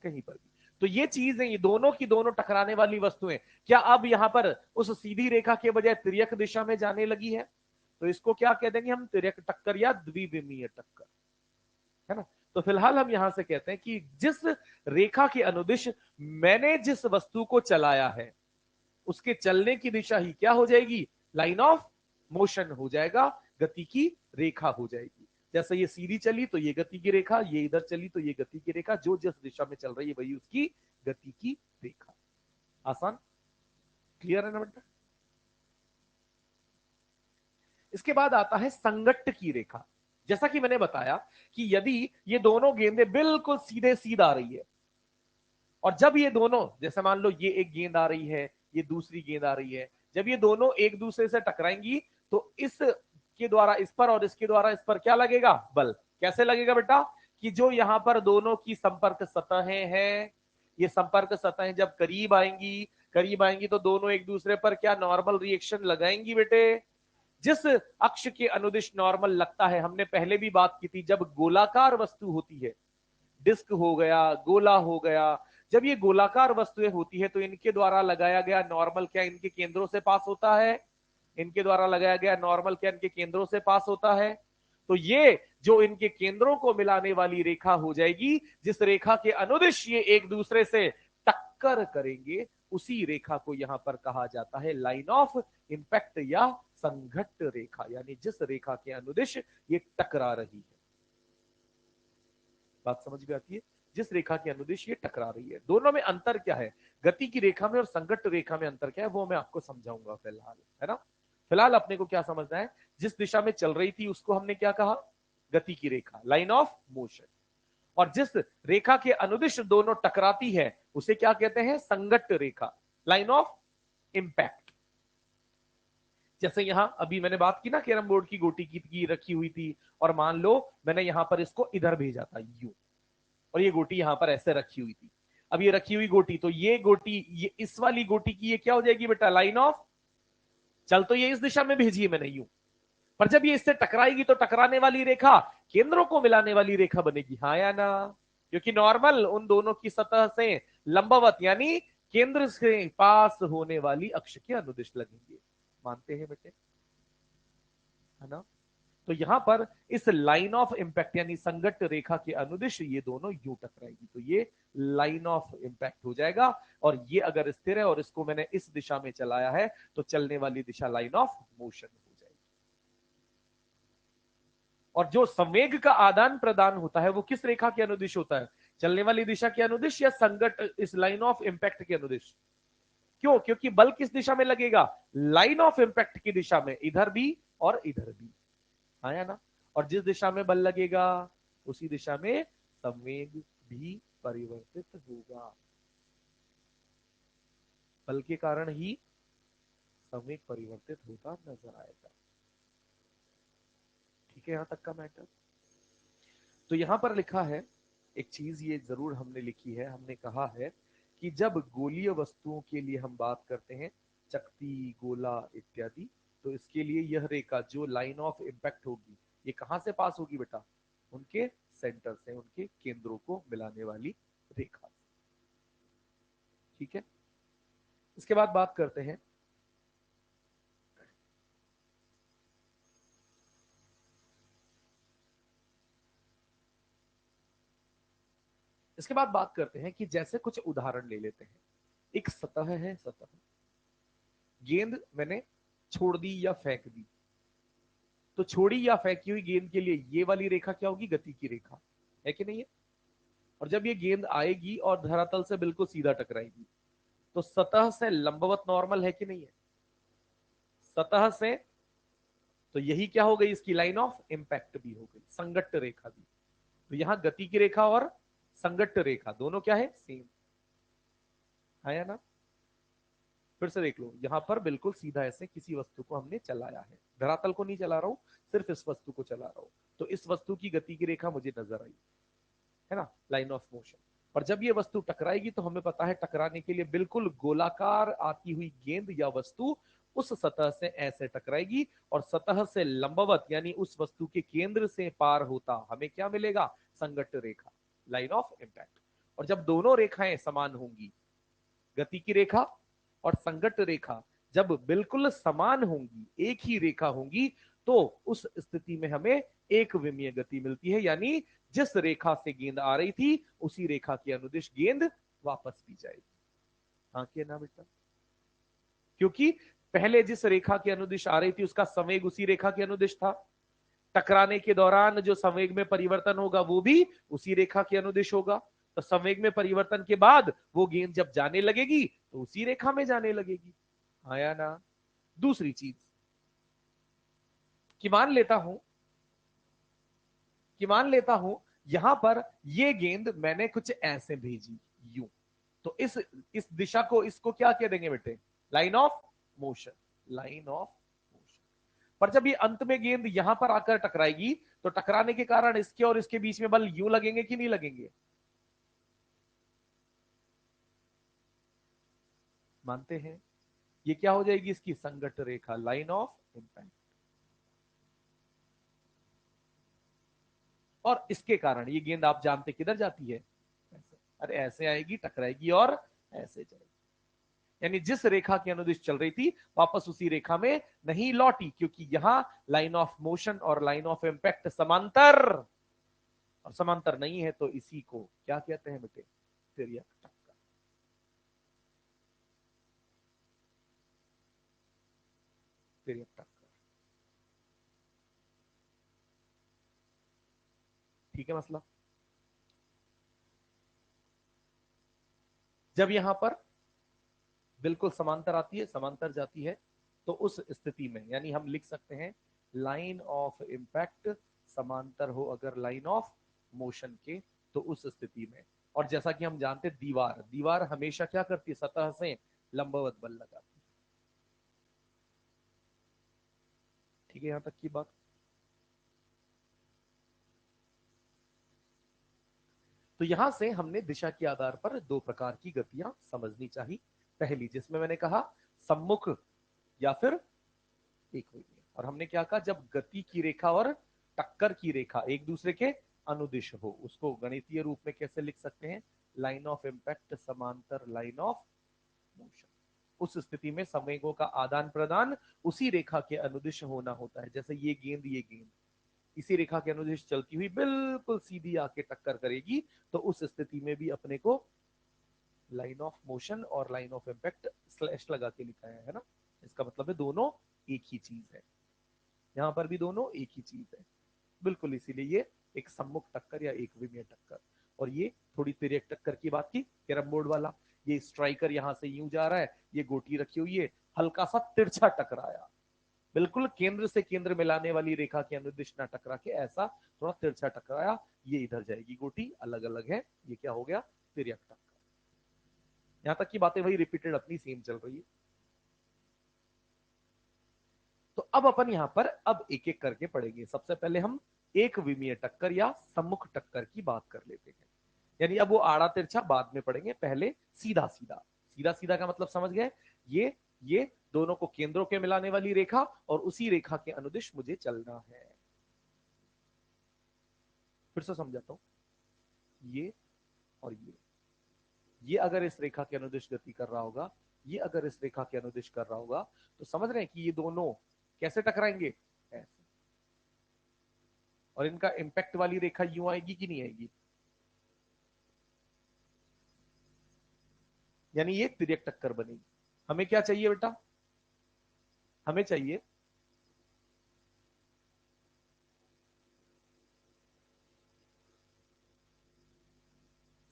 कहीं पर भी। तो ये चीज है, ये दोनों की दोनों टकराने वाली वस्तुएं क्या अब यहां पर उस सीधी रेखा के बजाय तिर्यक दिशा में जाने लगी है, तो इसको क्या कह देंगे हम, तिर्यक टक्कर या द्विविमीय टक्कर, है ना। तो फिलहाल हम यहां से कहते हैं कि जिस रेखा के अनुदिश मैंने जिस वस्तु को चलाया है उसके चलने की दिशा ही क्या हो जाएगी, लाइन ऑफ मोशन हो जाएगा, गति की रेखा हो जाएगी। जैसे ये सीधी चली तो ये गति की रेखा, ये इधर चली तो ये गति की रेखा, जो जिस दिशा में चल रही है वही उसकी गति की रेखा। आसान, क्लियर है ना बेटा? इसके बाद आता है संगट्ट की रेखा। जैसा कि मैंने बताया कि यदि ये दोनों गेंदें बिल्कुल सीधे सीधा आ रही है, और जब ये दोनों, जैसे मान लो ये एक गेंद आ रही है, ये दूसरी गेंद आ रही है, जब ये दोनों एक दूसरे से टकराएंगी तो इस के द्वारा इस पर और इसके द्वारा इस पर क्या लगेगा? बल। कैसे लगेगा बेटा? कि जो यहां पर दोनों की संपर्क सतहें हैं, ये संपर्क सतहें जब करीब आएंगी तो दोनों एक दूसरे पर क्या नॉर्मल रिएक्शन लगाएंगी बेटे? जिस अक्ष के अनुदिश नॉर्मल लगता है, हमने पहले भी बात की थी, जब गोलाकार वस्तु होती है, डिस्क हो गया, गोला हो गया, जब ये गोलाकार वस्तुएं होती है तो इनके द्वारा लगाया गया नॉर्मल क्या इनके केंद्रों से पास होता है? इनके द्वारा लगाया गया नॉर्मल क्या इनके केंद्रों से पास होता है? तो ये जो इनके केंद्रों को मिलाने वाली रेखा हो जाएगी, जिस रेखा के अनुदिश ये एक दूसरे से टक्कर करेंगे, उसी रेखा को यहां पर कहा जाता है लाइन ऑफ इंपैक्ट या संघट्ट रेखा, यानी जिस रेखा के अनुदिश ये टकरा रही है। बात समझ में आती है? जिस रेखा के अनुदिश ये टकरा रही है। दोनों में अंतर क्या है, गति की रेखा में और संघट्ट रेखा में अंतर क्या है, वो मैं आपको समझाऊंगा फिलहाल, है ना? फिलहाल अपने को क्या समझना है, जिस दिशा में चल रही थी उसको हमने क्या कहा? गति की रेखा, लाइन ऑफ मोशन। और जिस रेखा के अनुदिश दोनों टकराती है उसे क्या कहते हैं? संघट्ट रेखा, लाइन ऑफ इंपैक्ट। जैसे यहां अभी मैंने बात की ना, कैरम बोर्ड की गोटी की रखी हुई थी, और मान लो मैंने यहां पर इसको इधर भेजा था यूं, और ये गोटी यहां पर ऐसे रखी हुई थी। अब ये रखी हुई गोटी, तो ये गोटी, ये इस वाली गोटी की ये क्या हो जाएगी बेटा? लाइन ऑफ, चल तो ये इस दिशा में भेजी है मैंने यूं, पर जब ये इससे टकराएगी तो टकराने वाली रेखा केंद्रों को मिलाने वाली रेखा बनेगी, हाँ या ना? क्योंकि नॉर्मल उन दोनों की सतह से लंबवत यानी केंद्र से पास होने वाली अक्ष के अनुदिश लगेंगे। मानते हैं बेटे? है ना? तो यहां पर इस लाइन ऑफ इंपैक्ट यानी संघट्ट रेखा के अनुदिश ये दोनों यूं टकराएगी, तो ये लाइन ऑफ इंपैक्ट हो जाएगा। और ये अगर स्थिर है और इसको मैंने इस दिशा में चलाया है तो चलने वाली दिशा लाइन ऑफ मोशन हो जाएगी। और जो संवेग का आदान प्रदान होता है वो किस रेखा के अनुदिश होता है? चलने वाली दिशा के अनुदिश या संघट्ट इस लाइन ऑफ इंपैक्ट के अनुदिश? क्यों? क्योंकि बल किस दिशा में लगेगा? लाइन ऑफ इंपैक्ट की दिशा में, इधर भी और इधर भी, आया ना? और जिस दिशा में बल लगेगा उसी दिशा में संवेग भी परिवर्तित होगा। बल के कारण ही संवेग परिवर्तित होता नजर आएगा। ठीक है, यहां तक का मैटर। तो यहां पर लिखा है एक चीज, ये जरूर हमने लिखी है, हमने कहा है कि जब गोलीय वस्तुओं के लिए हम बात करते हैं, चकती, गोला इत्यादि, तो इसके लिए यह रेखा जो लाइन ऑफ इंपैक्ट होगी ये कहां से पास होगी बेटा? उनके सेंटर से, उनके केंद्रों को मिलाने वाली रेखा। ठीक है, इसके बाद बात करते हैं कि जैसे कुछ उदाहरण ले लेते हैं। एक सतह है, सतह, गेंद मैंने छोड़ दी या फेंक दी, तो छोड़ी या फेंकी हुई गेंद के लिए ये वाली रेखा क्या होगी? गति की रेखा, है कि नहीं है? और जब ये गेंद आएगी और धरातल से बिल्कुल सीधा टकराएगी तो सतह से लंबवत नॉर्मल है कि नहीं है? सतह से, तो यही क्या हो गई? इसकी लाइन ऑफ इंपैक्ट भी हो गई, संघट्ट रेखा भी। तो यहां गति की रेखा और संघट्ट रेखा दोनों क्या है? सेम, आया ना? फिर से देख लो, यहां पर बिल्कुल सीधा ऐसे किसी वस्तु को हमने चलाया है, धरातल को नहीं चला रहा हूं, सिर्फ इस वस्तु को चला रहा हूं, तो इस वस्तु की गति की रेखा मुझे नजर आई, है ना? Line of motion. और जब ये वस्तु टकराएगी तो हमें पता है टकराने के लिए बिल्कुल गोलाकार आती हुई गेंद या वस्तु उस सतह से ऐसे टकराएगी, और सतह से लंबवत यानी उस वस्तु के केंद्र से पार होता हमें क्या मिलेगा? संघट्ट रेखा, लाइन ऑफ इंपैक्ट। और जब दोनों रेखाएं समान होंगी, गति की रेखा और संघट्ट रेखा जब बिल्कुल समान होंगी, एक ही रेखा होंगी, तो उस स्थिति में हमें एक विमीय गति मिलती है, यानी जिस रेखा से गेंद आ रही थी उसी रेखा के अनुदिश गेंद वापस भी जाएगी। हाँ क्या ना बेटा? क्योंकि पहले जिस रेखा के अनुदिश आ रही थी उसका संवेग उसी रेखा के अनुदिश था, टकराने के दौरान जो संवेग में परिवर्तन होगा वो भी उसी रेखा के अनुदिश होगा। तो संवेग में परिवर्तन के बाद वो गेंद जब जाने लगेगी तो उसी रेखा में जाने लगेगी। आया ना। दूसरी चीज कि मान लेता हूं यहां पर ये गेंद मैंने कुछ ऐसे भेजी यूं, तो इस दिशा को, इसको क्या कह देंगे बेटे? Line of motion. Line of motion. पर जब ये अंत में गेंद यहां पर आकर टकराएगी तो टकराने के कारण इसके और इसके बीच में बल यूं लगेंगे कि नहीं लगेंगे? मानते हैं? ये क्या हो जाएगी? इसकी संगत रेखा, लाइन ऑफ इंपैक्ट। और इसके कारण ये गेंद आप जानते किधर जाती है? ऐसे। अरे ऐसे आएगी, टकराएगी और ऐसे जाएगी। यानी जिस रेखा के अनुदिश चल रही थी वापस उसी रेखा में नहीं लौटी, क्योंकि यहां लाइन ऑफ मोशन और लाइन ऑफ इंपैक्ट समांतर, और समांतर नहीं है तो इसी को क्या कहते हैं बेटे? तिर्यक टक्कर। तिर्यक टक्कर। ठीक है मसला? जब यहां पर बिल्कुल समांतर आती है, समांतर जाती है, तो उस स्थिति में यानी हम लिख सकते हैं लाइन ऑफ इंपैक्ट समांतर हो अगर लाइन ऑफ मोशन के, तो उस स्थिति में। और जैसा कि हम जानते हैं दीवार, दीवार हमेशा क्या करती है? सतह से लंबवत बल लगाती है। ठीक है यहां तक की बात? तो यहां से हमने दिशा के आधार पर दो प्रकार की गतियां समझनी चाहिए। पहली जिसमें मैंने कहा सम्मुख या फिर एक हुई है। और हमने क्या कहा? जब गति की रेखा और टक्कर की रेखा एक दूसरे के अनुदिश हो, उसको गणितीय रूप में कैसे लिख सकते हैं? लाइन ऑफ इंपैक्ट समांतर लाइन ऑफ मोशन। उस स्थिति में संवेगों का आदान प्रदान उसी रेखा के अनुदिश होना होता है। जैसे ये गेंद इसी रेखा के अनुदिश चलती हुई बिल्कुल सीधी आके टक्कर करेगी, तो उस स्थिति में भी अपने को लाइन ऑफ मोशन और लाइन ऑफ इंपैक्ट स्लैश लगा के लिखा है ना? इसका मतलब है दोनों एक ही चीज है। यहां पर भी दोनों एक ही चीज है बिल्कुल। इसीलिए ये एक सम्मुख टक्कर या एक विमीय टक्कर। और ये थोड़ी तिर्यक टक्कर की बात की, कैरम बोर्ड वाला। ये स्ट्राइकर यहां से यूं जा रहा है, ये गोटी रखी हुई है, हल्का सा तिरछा टकराया, बिल्कुल केंद्र से केंद्र मिलाने वाली रेखा के अनुदिश ना टकरा के ऐसा थोड़ा तिरछा टकराया, ये इधर जाएगी गोटी, अलग अलग है। ये क्या हो गया? तिर्यक टक्कर। यहां तक की बातें वही रिपीटेड अपनी सेम चल रही है। तो अब अपन यहां पर अब एक एक करके पढ़ेंगे। सबसे पहले हम एक विमीय टक्कर या सम्मुख टक्कर की बात कर लेते हैं। यानी अब वो आड़ा तिरछा बाद में पढ़ेंगे, पहले सीधा सीधा। सीधा सीधा का मतलब समझ गए? ये दोनों को केंद्रों के मिलाने वाली रेखा और उसी रेखा के अनुदिश मुझे चलना है। फिर से समझाता हूं। ये और ये अगर इस रेखा के अनुदिश गति कर रहा होगा, ये अगर इस रेखा के अनुदिश कर रहा होगा, तो समझ रहे हैं कि ये दोनों कैसे टकराएंगे? ऐसे। और इनका इंपैक्ट वाली रेखा यूं आएगी कि नहीं आएगी? यानी ये तिर्यक टक्कर बनेगी। हमें क्या चाहिए बेटा? हमें चाहिए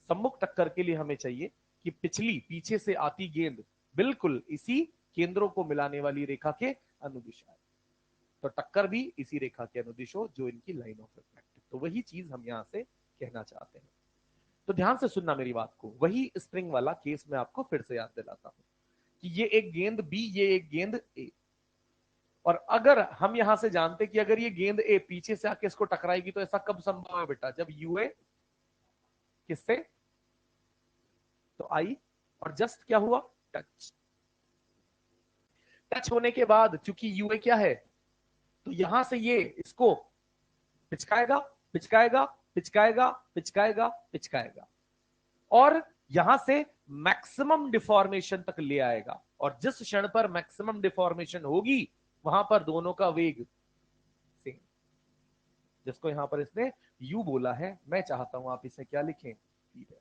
सम्मुख टक्कर के लिए हमें चाहिए कि पिछली पीछे से आती गेंद बिल्कुल इसी केंद्रों को मिलाने वाली रेखा के अनुदिश आए, तो टक्कर भी इसी रेखा के अनुदिश हो जो इनकी लाइन ऑफ इफेक्ट। तो वही चीज हम यहां से कहना चाहते हैं। तो ध्यान से सुनना मेरी बात को। वही स्प्रिंग वाला केस मैं आपको फिर से याद दिलाता हूं कि ये एक गेंद बी, ये एक गेंद ए। और अगर हम यहां से जानते कि अगर ये गेंद ए पीछे से आके इसको टकराएगी तो ऐसा कब संभव है बेटा? जब यूए किससे तो आई, और जस्ट क्या हुआ? टच। टच होने के बाद चूंकि यूए क्या है, तो यहां से ये इसको पिचकाएगा, पिचकाएगा, पिचकाएगा, पिचकाएगा, पिचकाएगा, और यहां से मैक्सिमम डिफॉर्मेशन तक ले आएगा। और जिस क्षण पर मैक्सिमम डिफॉर्मेशन होगी वहां पर दोनों का वेग सेम, जिसको यहां पर इसने यू बोला है। मैं चाहता हूं आप इसे क्या लिखें? P dash.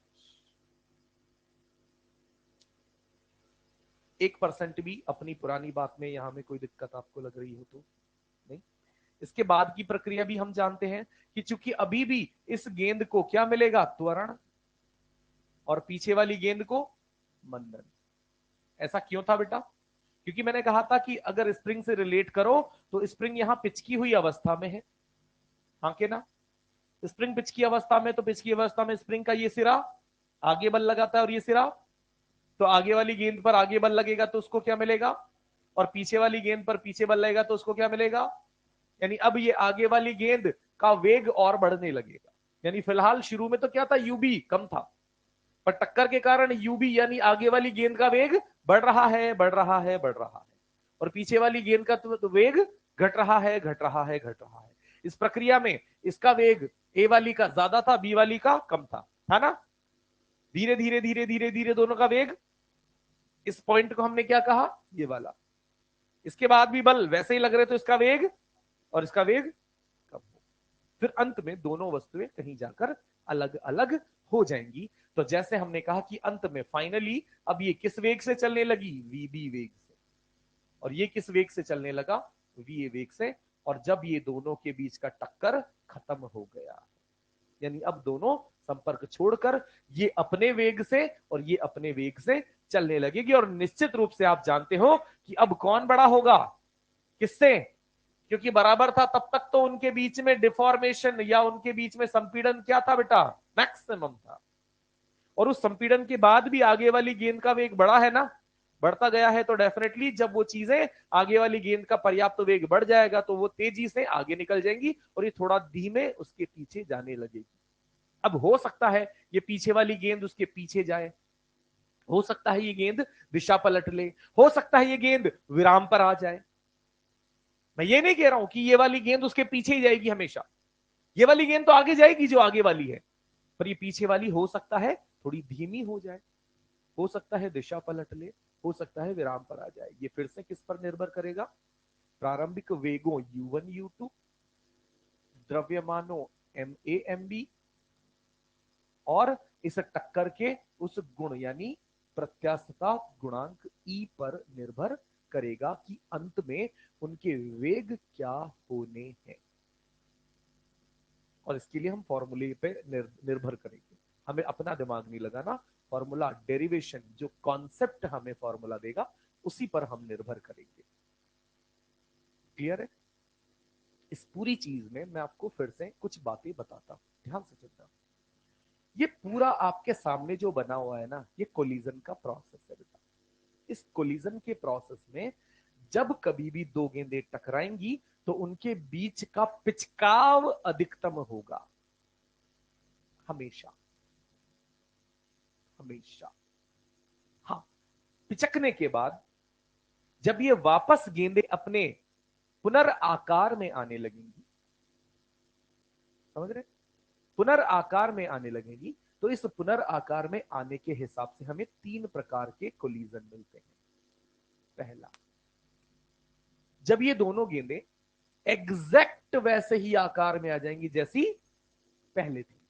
1% भी अपनी पुरानी बात में यहां में कोई दिक्कत आपको लग रही हो तो नहीं। इसके बाद की प्रक्रिया भी हम जानते हैं कि चूंकि अभी भी इस गेंद को क्या मिलेगा, त्वरण, और पीछे वाली गेंद को मंदन। ऐसा क्यों था बेटा? क्योंकि मैंने कहा था कि अगर स्प्रिंग से रिलेट करो तो स्प्रिंग यहां पिचकी हुई अवस्था में है, हाँ के ना? स्प्रिंग पिच की अवस्था में, तो पिच की अवस्था में स्प्रिंग का ये सिरा आगे बल लगाता है और ये सिरा, तो आगे वाली गेंद पर आगे बल लगेगा तो उसको क्या मिलेगा, और पीछे वाली गेंद पर पीछे बल लगेगा तो उसको क्या मिलेगा। यानी अब ये आगे वाली गेंद का वेग और बढ़ने लगेगा। यानी फिलहाल शुरू में तो क्या था, यूबी कम था, पर टक्कर के कारण यूबी यानी आगे वाली गेंद का वेग बढ़ रहा है, बढ़ रहा है, बढ़ रहा है, और पीछे वाली गेंद का तो वेग घट रहा है, घट रहा है, घट रहा है। इस प्रक्रिया में इसका वेग ए वाली का ज्यादा था, बी वाली का कम था ना? धीरे धीरे धीरे धीरे धीरे दोनों का वेग, इस पॉइंट को हमने क्या कहा, ये वाला। इसके बाद भी बल वैसे ही लग रहे तो इसका वेग और इसका वेग कम हो, फिर अंत में दोनों वस्तुएं कहीं जाकर अलग अलग हो जाएंगी। तो जैसे हमने कहा कि अंत में फाइनली अब ये किस वेग से चलने लगी, वीबी वेग से, और ये किस वेग से चलने लगा, वीए वेग से। और जब ये दोनों के बीच का टक्कर खत्म हो गया, यानी अब दोनों संपर्क छोड़कर ये अपने वेग से और ये अपने वेग से चलने लगेगी। और निश्चित रूप से आप जानते हो कि अब कौन बड़ा होगा, किससे? क्योंकि बराबर था तब तक तो उनके बीच में डिफॉर्मेशन या उनके बीच में संपीड़न क्या था बेटा, मैक्सिमम था। और उस संपीड़न के बाद भी आगे वाली गेंद का वेग बढ़ा है ना, बढ़ता गया है, तो डेफिनेटली जब वो चीजें आगे वाली गेंद का पर्याप्त वेग बढ़ जाएगा तो वो तेजी से आगे निकल जाएंगी और ये थोड़ा धीमे उसके पीछे जाने लगेगी। अब हो सकता है ये पीछे वाली गेंद उसके पीछे जाए, हो सकता है ये गेंद दिशा पलट ले, हो सकता है ये गेंद विराम पर आ जाए। मैं ये नहीं कह रहा हूं कि ये वाली गेंद उसके पीछे ही जाएगी हमेशा, ये वाली गेंद तो आगे जाएगी जो आगे वाली है, पर ये पीछे वाली हो सकता है थोड़ी धीमी हो जाए, हो सकता है दिशा पलट ले, हो सकता है विराम पर आ जाए। ये फिर से किस पर निर्भर करेगा, प्रारंभिक वेगों u1 u2, द्रव्यमानों ma mb, और इस टक्कर के उस गुण यानी प्रत्यास्थता गुणांक E पर निर्भर करेगा कि अंत में उनके वेग क्या होने हैं। और इसके लिए हम फॉर्मूले पे निर्भर करेंगे, हमें अपना दिमाग नहीं लगाना, फॉर्मूला डेरिवेशन जो कॉन्सेप्ट हमें फॉर्मूला देगा उसी पर हम निर्भर करेंगे। क्लियर है? इस पूरी चीज में मैं आपको फिर से कुछ बातें बताता हूं, ध्यान से सुनना। ये पूरा आपके सामने जो बना हुआ है ना, ये कोलिजन का प्रोसेस है बेटा। इस कोलिजन के प्रोसेस में जब कभी भी दो गेंदें टकराएंगी तो उनके बीच का पिचकाव अधिकतम होगा, हमेशा हमेशा। हाँ, पिचकने के बाद जब ये वापस गेंदें अपने पुनर्आकार में आने लगेंगी, समझ रहे, पुनर्आकार में आने लगेंगी, तो इस पुनर्आकार में आने के हिसाब से हमें तीन प्रकार के कोलिजन मिलते हैं। पहला, जब ये दोनों गेंदें एग्जैक्ट वैसे ही आकार में आ जाएंगी जैसी पहले थी,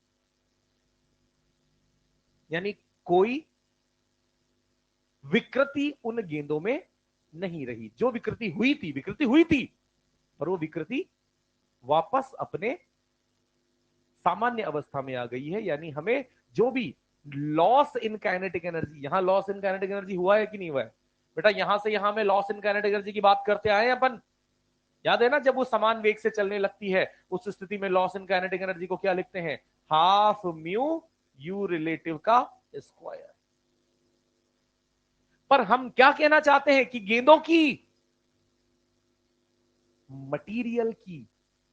यानी कोई विकृति उन गेंदों में नहीं रही, जो विकृति हुई थी पर वो विकृति वापस अपने सामान्य अवस्था में आ गई है। यानी हमें जो भी लॉस इन काइनेटिक एनर्जी, यहां लॉस इन काइनेटिक एनर्जी हुआ है कि नहीं हुआ है बेटा, यहां से यहां में लॉस इन काइनेटिक एनर्जी की बात करते आए हैं अपन, याद है ना? जब वो समान वेग से चलने लगती है उस स्थिति में लॉस इन काइनेटिक एनर्जी को क्या लिखते हैं, हाफ म्यू यू रिलेटिव का स्क्वायर। पर हम क्या कहना चाहते हैं कि गेंदों की, मटेरियल की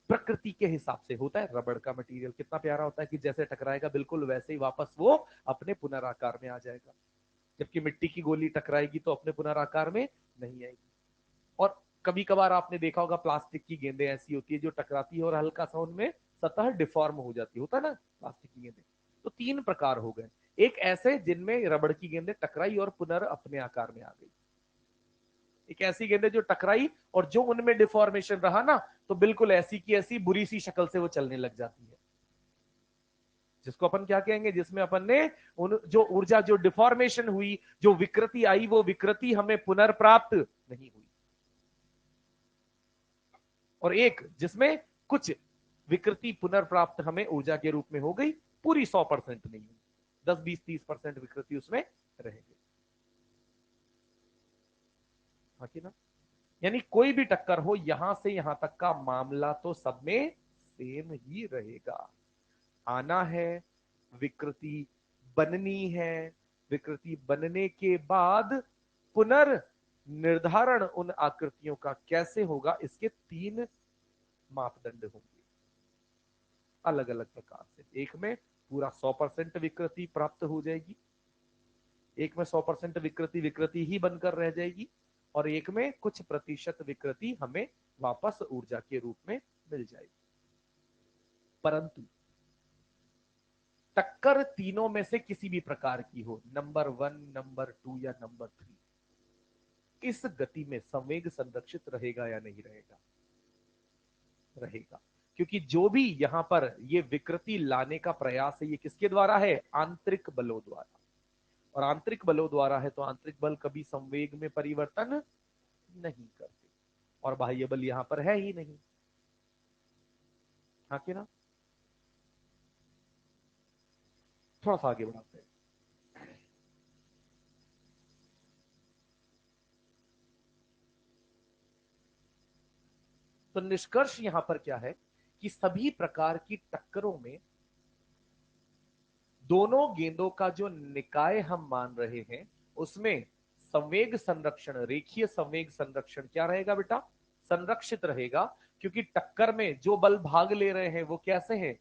प्रकृति के हिसाब से होता है। रबड़ का मटेरियल कितना प्यारा होता है कि जैसे टकराएगा बिल्कुल वैसे ही वापस वो अपने पुनराकार में आ जाएगा, जबकि मिट्टी की गोली टकराएगी तो अपने पुनराकार में नहीं आएगी। और कभी कभार आपने देखा होगा प्लास्टिक की गेंदें ऐसी होती है जो टकराती है और हल्का सा उनमें सतह डिफॉर्म हो जाती होता है ना प्लास्टिक की गेंदें। तो तीन प्रकार हो गए, एक ऐसे जिनमें रबड़ की गेंदें टकराई और पुनर् अपने आकार में आ गई, एक ऐसी गेंदें जो टकराई और जो उनमें डिफॉर्मेशन रहा ना, तो बिल्कुल ऐसी की ऐसी बुरी सी शक्ल से वो चलने लग जाती है, जिसको अपन क्या कहेंगे, जिसमें अपन ने उन जो ऊर्जा, जो डिफॉर्मेशन हुई, जो विकृति आई, वो विकृति हमें पुनर्प्राप्त नहीं हुई। और एक जिसमें कुछ विकृति पुनर्प्राप्त हमें ऊर्जा के रूप में हो गई, पूरी 100% नहीं, 10, 20, 30% विकृति उसमें रहेगी। हाँ कि ना? यानी कोई भी टक्कर हो, यहां से यहां तक का मामला तो सब में सेम ही रहेगा। आना है, विकृति बननी है, विकृति बनने के बाद पुनर्निर्धारण उन आकृतियों का कैसे होगा, इसके 3 मापदंड होंगे अलग अलग प्रकार से। एक में पूरा 100% विकृति प्राप्त हो जाएगी, एक में 100% विकृति विकृति ही बनकर रह जाएगी, और एक में कुछ प्रतिशत विकृति हमें वापस ऊर्जा के रूप में मिल जाएगी। परंतु टक्कर तीनों में से किसी भी प्रकार की हो, नंबर 1, नंबर 2 या नंबर 3, इस गति में संवेग संरक्षित रहेगा या नहीं रहेगा? रहेगा, क्योंकि जो भी यहां पर ये विकृति लाने का प्रयास है, ये किसके द्वारा है? आंतरिक बलों द्वारा। और आंतरिक बलों द्वारा है तो आंतरिक बल कभी संवेग में परिवर्तन नहीं करते, और बाह्य बल यहां पर है ही नहीं। हाँ कि ना? थोड़ा सा आगे बढ़ाते हैं। तो निष्कर्ष यहां पर क्या है कि सभी प्रकार की टक्करों में दोनों गेंदों का जो निकाय हम मान रहे हैं, उसमें संवेग संरक्षण, रेखीय संवेग संरक्षण क्या रहेगा बेटा? संरक्षित रहेगा, क्योंकि टक्कर में जो बल भाग ले रहे हैं वो कैसे हैं?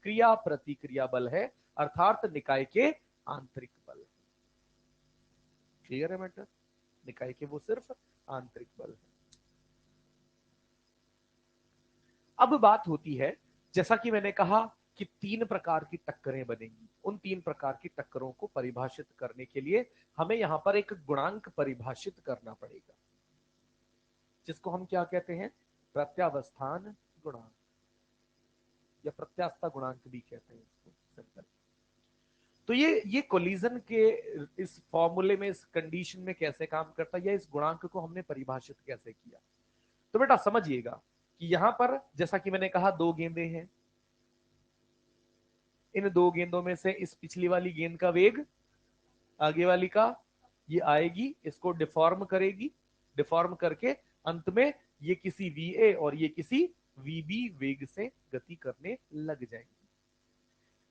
क्रिया प्रतिक्रिया बल है, अर्थात निकाय के आंतरिक बल। क्लियर है मैटर? निकाय के वो सिर्फ आंतरिक बल है। अब बात होती है, जैसा कि मैंने कहा कि 3 प्रकार की टक्करें बनेंगी। उन 3 प्रकार की टक्करों को परिभाषित करने के लिए हमें यहां पर एक गुणांक परिभाषित करना पड़ेगा, जिसको हम क्या कहते हैं? प्रत्यावस्थान गुणांक या प्रत्यास्था गुणांक भी कहते हैं इसको सिंपल। तो ये कोलिजन के इस फॉर्मूले में, इस कंडीशन में कैसे काम करता है, या इस गुणांक को हमने परिभाषित कैसे किया? तो बेटा समझिएगा कि यहां पर जैसा कि मैंने कहा 2 गेंदें हैं, इन 2 गेंदों में से इस पिछली वाली गेंद का वेग आगे वाली का ये आएगी, इसको डिफॉर्म करेगी, डिफॉर्म करके अंत में ये किसी VA और ये किसी VB वेग से गति करने लग जाएंगी।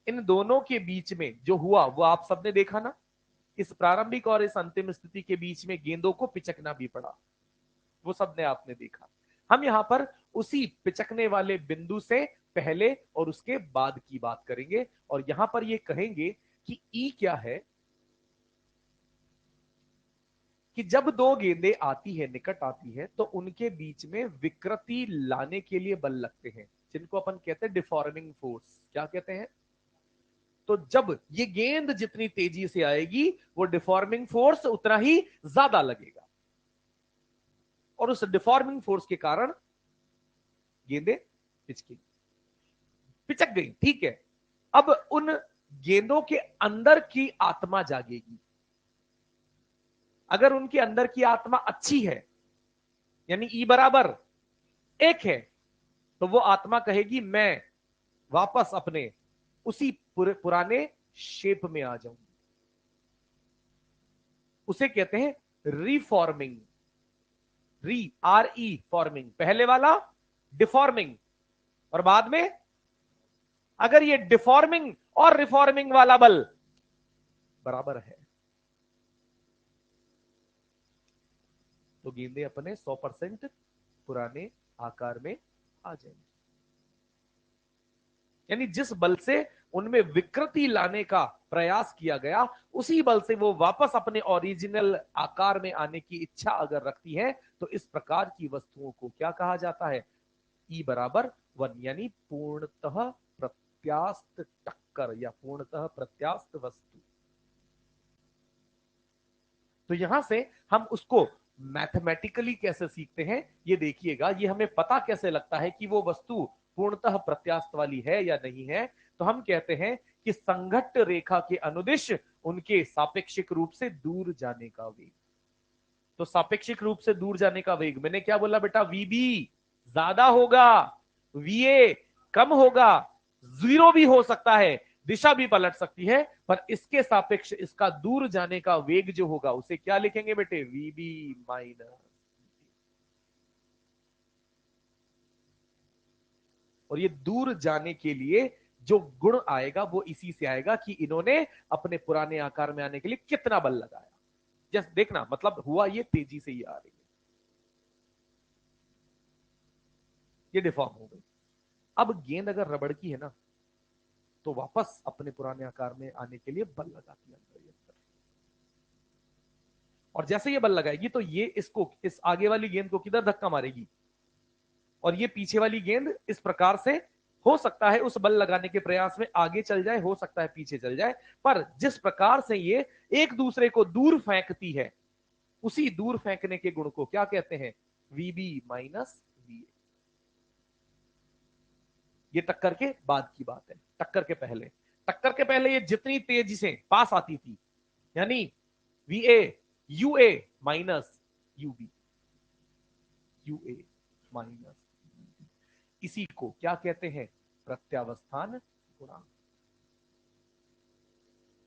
इन दोनों के बीच में जो हुआ वो आप सबने देखा ना, इस प्रारंभिक और इस अंतिम स्थिति के बीच में गेंदों को पिचकना भी पड़ा, वो सबने आपने देखा। हम यहां पर उसी पिचकने वाले बिंदु से पहले और उसके बाद की बात करेंगे, और यहां पर ये कहेंगे कि ई क्या है, कि जब 2 गेंदें आती है, निकट आती है, तो उनके बीच में विकृति लाने के लिए बल लगते हैं, जिनको अपन कहते हैं डिफॉर्मिंग फोर्स। क्या कहते हैं? तो जब ये गेंद जितनी तेजी से आएगी, वो डिफॉर्मिंग फोर्स उतना ही ज्यादा लगेगा, और उस डिफॉर्मिंग फोर्स के कारण गेंदें पिचकी, पिचक गई। ठीक है, अब उन गेंदों के अंदर की आत्मा जागेगी। अगर उनके अंदर की आत्मा अच्छी है, यानी ई बराबर 1 है, तो वो आत्मा कहेगी मैं वापस अपने उसी पुराने शेप में आ जाऊंगी। उसे कहते हैं रिफॉर्मिंग, RE फॉर्मिंग। पहले वाला डिफॉर्मिंग, और बाद में अगर ये डिफॉर्मिंग और रिफॉर्मिंग वाला बल बराबर है, तो गेंदें अपने 100% पुराने आकार में आ जाएंगी। यानी जिस बल से उनमें विकृति लाने का प्रयास किया गया, उसी बल से वो वापस अपने ओरिजिनल आकार में आने की इच्छा अगर रखती है, तो इस प्रकार की वस्तुओं को क्या कहा जाता है? E बराबर 1, यानी पूर्णतः प्रत्यास्थ टक्कर या पूर्णतः प्रत्यास्थ वस्तु। तो यहां से हम उसको मैथमेटिकली कैसे सीखते हैं, ये देखिएगा। ये हमें पता कैसे लगता है कि वो वस्तु पूर्णतः प्रत्यास्थ वाली है या नहीं है? तो हम कहते हैं कि संघट्ट रेखा के अनुदिश उनके सापेक्षिक रूप से दूर जाने का वेग। तो सापेक्षिक रूप से दूर जाने का वेग मैंने क्या बोला बेटा? VB। ज्यादा होगा, वीए कम होगा, जीरो भी हो सकता है, दिशा भी पलट सकती है, पर इसके सापेक्ष इसका दूर जाने का वेग जो होगा उसे क्या लिखेंगे बेटे, वीबी माइनस। और ये दूर जाने के लिए जो गुण आएगा वो इसी से आएगा कि इन्होंने अपने पुराने आकार में आने के लिए कितना बल लगाया। जस्ट देखना, मतलब हुआ ये तेजी से ही आ रही है, ये डिफॉर्म हो गई। अब गेंद अगर रबड़ की है ना, तो वापस अपने पुराने आकार में आने के लिए बल लगाती है अंदर ही अंदर। और जैसे ये बल लगाएगी तो ये इसको, इस आगे वाली गेंद को किधर धक्का मारेगी, और ये पीछे वाली गेंद इस प्रकार से, हो सकता है उस बल लगाने के प्रयास में आगे चल जाए, हो सकता है पीछे चल जाए, पर जिस प्रकार से ये एक दूसरे को दूर फेंकती है, उसी दूर फेंकने के गुण को क्या कहते हैं, वीबी माइनस वी। ये टक्कर के बाद की बात है, टक्कर के पहले, टक्कर के पहले ये जितनी तेजी से पास आती थी, यानी V A U A minus U B, U A minus, इसी को क्या कहते हैं, प्रत्यावस्थान गुणांक।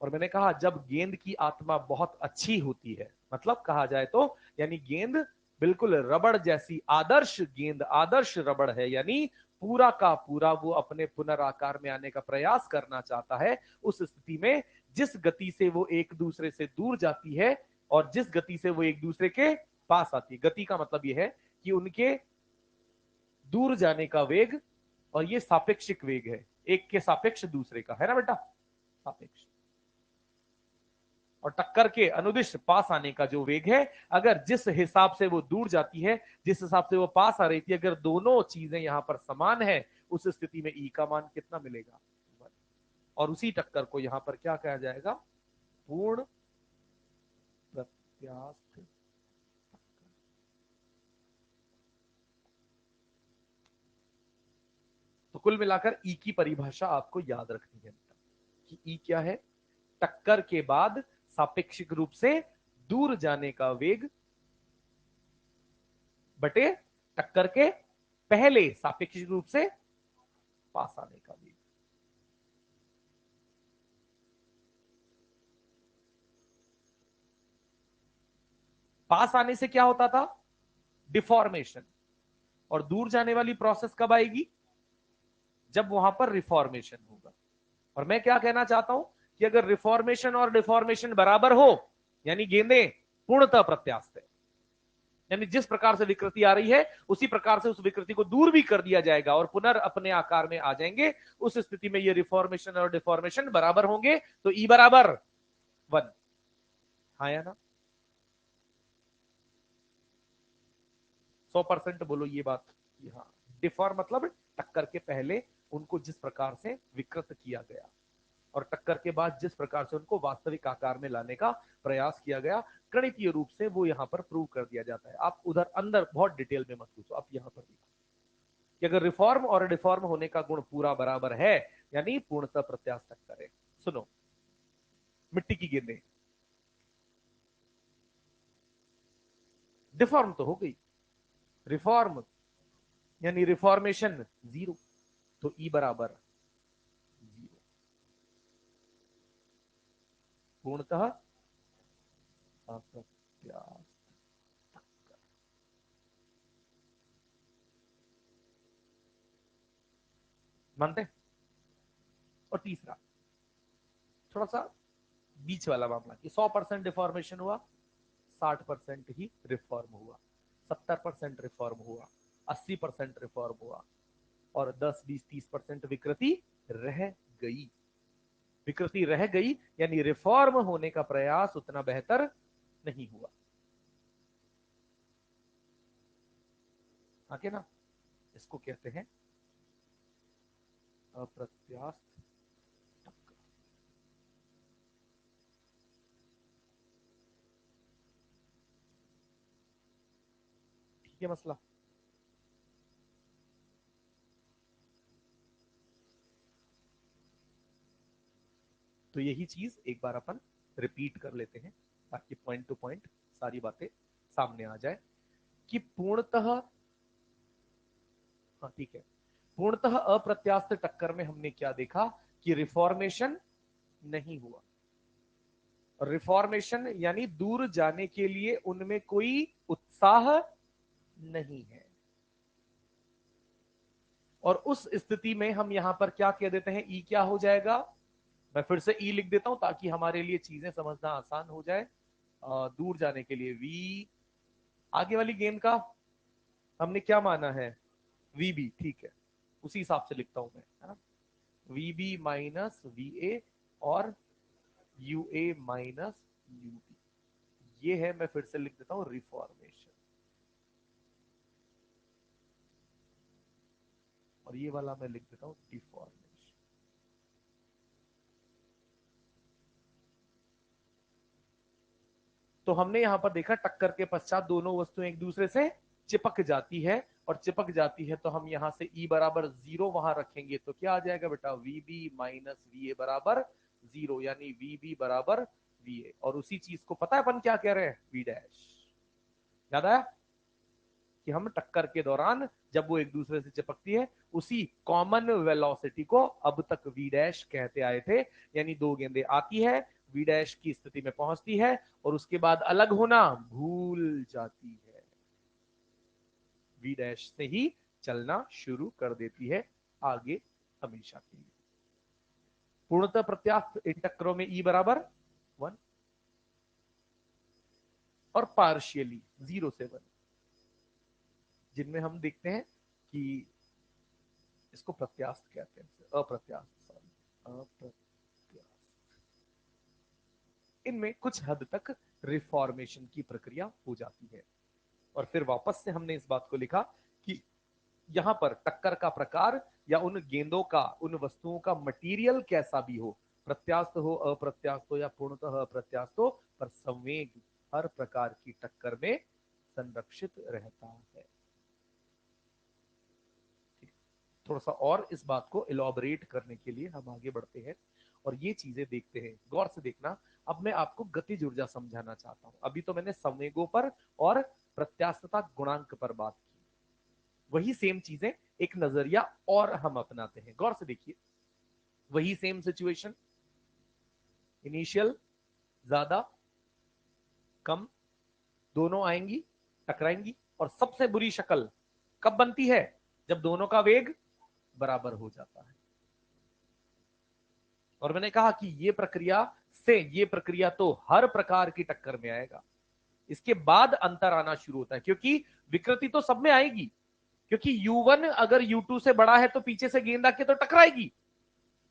और मैंने कहा जब गेंद की आत्मा बहुत अच्छी होती है, मतलब कहा जाए तो, यानी गेंद बिल्कुल रबड़ जैसी आदर्श गेंद, आदर्श रबड़ है, यानी पूरा का पूरा वो अपने पुनराकार में आने का प्रयास करना चाहता है, उस स्थिति में जिस गति से वो एक दूसरे से दूर जाती है और जिस गति से वो एक दूसरे के पास आती है, गति का मतलब यह है कि उनके दूर जाने का वेग, और ये सापेक्षिक वेग है, एक के सापेक्ष दूसरे का, है ना बेटा, सापेक्ष। और टक्कर के अनुदिश पास आने का जो वेग है, अगर जिस हिसाब से वो दूर जाती है, जिस हिसाब से वो पास आ रही थी, अगर दोनों चीजें यहां पर समान है, उस स्थिति में ई का मान कितना मिलेगा, और उसी टक्कर को यहां पर क्या कहा जाएगा, पूर्ण प्रत्यास्थ। तो कुल मिलाकर ई की परिभाषा आपको याद रखनी है कि ई क्या है, टक्कर के बाद सापेक्षिक रूप से दूर जाने का वेग बटे टक्कर के पहले सापेक्षिक रूप से पास आने का वेग। पास आने से क्या होता था, डिफॉर्मेशन, और दूर जाने वाली प्रोसेस कब आएगी, जब वहां पर रिफॉर्मेशन होगा। और मैं क्या कहना चाहता हूं कि अगर रिफॉर्मेशन और डिफॉर्मेशन बराबर हो, यानी गेंदें पूर्णतः प्रत्यास्थ है, यानी जिस प्रकार से विकृति आ रही है उसी प्रकार से उस विकृति को दूर भी कर दिया जाएगा और पुनर् अपने आकार में आ जाएंगे, उस स्थिति में ये रिफॉर्मेशन और डिफॉर्मेशन बराबर होंगे, तो ई बराबर 1। हाँ या ना, 100% बोलो ये बात। हाँ, डिफॉर्म मतलब टक्कर के पहले उनको जिस प्रकार से विकृत किया गया, और टक्कर के बाद जिस प्रकार से उनको वास्तविक आकार में लाने का प्रयास किया गया, गणितीय रूप से वो यहाँ पर प्रूव कर दिया जाता है। आप उधर अंदर बहुत डिटेल में मत पूछो, आप यहाँ पर देखो कि अगर रिफॉर्म और डिफॉर्म होने का गुण पूरा बराबर है, यानी पूर्णतः प्रत्यास्थ टक्कर है। सुनो, मिट्टी की गेंदें डिफॉर्म तो हो गई, रिफॉर्म यानी रिफॉर्मेशन 0, तो ई बराबर 0, पूर्णतः अप्रत्यास्थ। मानते हैं? और तीसरा, थोड़ा सा बीच वाला मामला कि 100% डिफॉर्मेशन हुआ, 60% ही रिफॉर्म हुआ, 70% रिफॉर्म हुआ, 80% रिफॉर्म हुआ, और 10, 20, 30% विकृति रह गई। विकृति रह गई यानी रिफॉर्म होने का प्रयास उतना बेहतर नहीं हुआ। आगे ना, इसको कहते हैं अप्रत्यास्थ टक्कर। ठीक है मसला। तो यही चीज एक बार अपन रिपीट कर लेते हैं ताकि पॉइंट टू पॉइंट सारी बातें सामने आ जाए कि पूर्णतः हाँ ठीक है। पूर्णतः अप्रत्यास्थ टक्कर में हमने क्या देखा कि रिफॉर्मेशन नहीं हुआ। रिफॉर्मेशन यानी दूर जाने के लिए उनमें कोई उत्साह नहीं है। और उस स्थिति में हम यहां पर क्या कह देते हैं, ई क्या हो जाएगा, मैं फिर से ई लिख देता हूं ताकि हमारे लिए चीजें समझना आसान हो जाए। दूर जाने के लिए वी, आगे वाली गेंद का हमने क्या माना है, वी बी, ठीक है, उसी हिसाब से लिखता हूं मैं, है ना, V B minus V A और U A minus U B, ये है, मैं फिर से लिख देता हूं रिफॉर्मेशन। और ये वाला मैं लिख देता हूं डिफॉर्मेशन। तो हमने यहां पर देखा टक्कर के पश्चात दोनों वस्तुएं एक दूसरे से चिपक जाती है, और चिपक जाती है तो हम यहां से E बराबर 0 वहां रखेंगे तो क्या आ जाएगा बेटा, V B minus V A बराबर 0, यानी वी बी बराबर वी ए। और उसी चीज को पता है अपन क्या कह रहे हैं, वी डैश। याद आया कि हम टक्कर के दौरान जब वो एक दूसरे से चिपकती है उसी कॉमन वेलोसिटी को अब तक वी डैश कहते आए थे। यानी दो गेंदें आती है, वी डैश की स्थिति में पहुंचती है और उसके बाद अलग होना भूल जाती है, वी डैश से ही चलना शुरू कर देती है आगे हमेशा के लिए। पूर्णतः प्रत्यास्थ इन टक्करों में ई बराबर 1 और पार्शियली 0 से 1, जिनमें हम देखते हैं कि इसको प्रत्यास्थ कहते हैं, अप्रत्यास्थ, सॉरी, अप्रत्यास्थ, इनमें कुछ हद तक रिफॉर्मेशन की प्रक्रिया हो जाती है। और फिर वापस से हमने इस बात को लिखा कि यहां पर टक्कर का प्रकार या उन गेंदों का, उन वस्तुओं का मटेरियल कैसा भी हो, प्रत्यास्थ हो, अप्रत्यास्थ हो या पूर्णतः अप्रत्यास्थ हो, पर संवेग हर प्रकार की टक्कर में संरक्षित रहता है। थोड़ा सा और इस बात को इलॉबरेट करने के लिए हम आगे बढ़ते हैं और ये चीजें देखते हैं, गौर से देखना। अब मैं आपको गतिज ऊर्जा समझाना चाहता हूं। अभी तो मैंने संवेगों पर और प्रत्यास्थता गुणांक पर बात की, वही सेम चीजें एक नजरिया और हम अपनाते हैं। गौर से देखिए, वही सेम सिचुएशन, इनिशियल, ज्यादा, कम, दोनों आएंगी, टकराएंगी, और सबसे बुरी शक्ल कब बनती है, जब दोनों का वेग बराबर हो जाता है। और मैंने कहा कि ये प्रक्रिया तो हर प्रकार की टक्कर में आएगा, इसके बाद अंतर आना शुरू होता है, क्योंकि विकृति तो सब में आएगी, क्योंकि U1 अगर U2 से बड़ा है तो पीछे से गेंद आके तो टकराएगी,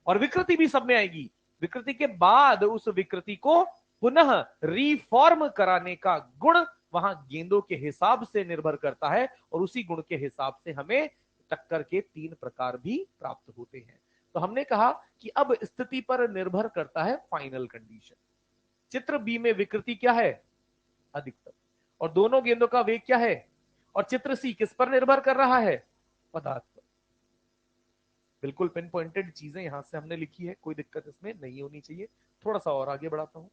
और विकृति भी सब में आएगी। विकृति के बाद उस विकृति को पुनः रिफॉर्म कराने का गुण वहां गेंदों के हिसाब से निर्भर करता है, और उसी गुण के हिसाब से हमें टक्कर के 3 प्रकार भी प्राप्त होते हैं। तो हमने कहा कि अब स्थिति पर निर्भर करता है फाइनल कंडीशन। चित्र बी में विकृति क्या है, अधिकतम, और दोनों गेंदों का वेग क्या है, और चित्र सी किस पर निर्भर कर रहा है, पदार्थ पर। बिल्कुल पिन पॉइंटेड चीजें यहां से हमने लिखी है, कोई दिक्कत इसमें नहीं होनी चाहिए। थोड़ा सा और आगे बढ़ाता हूं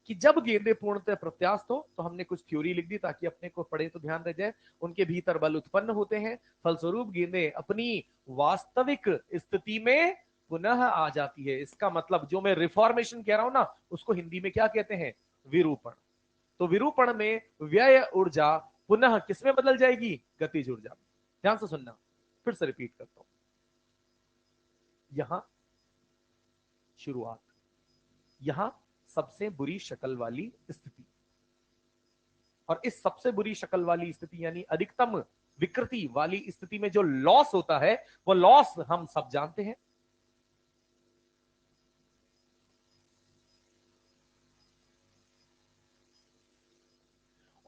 कि जब गेंदें पूर्णतः प्रत्यास्थ हो तो हमने कुछ थ्योरी लिख दी ताकि अपने को पढ़े तो ध्यान रह जाए। उनके भीतर बल उत्पन्न होते हैं, फलस्वरूप गेंदें अपनी वास्तविक स्थिति में पुनः आ जाती है। इसका मतलब जो मैं रिफॉर्मेशन कह रहा हूं ना, उसको हिंदी में क्या कहते हैं, विरूपण। तो विरूपण में व्यय ऊर्जा पुनः किसमें बदल जाएगी, गतिज ऊर्जा में। ध्यान से सुनना, फिर से रिपीट करता हूं। यहां शुरुआत, यहां सबसे बुरी शक्ल वाली स्थिति, और इस सबसे बुरी शक्ल वाली स्थिति यानी अधिकतम विकृति वाली स्थिति में जो लॉस होता है, वो लॉस हम सब जानते हैं।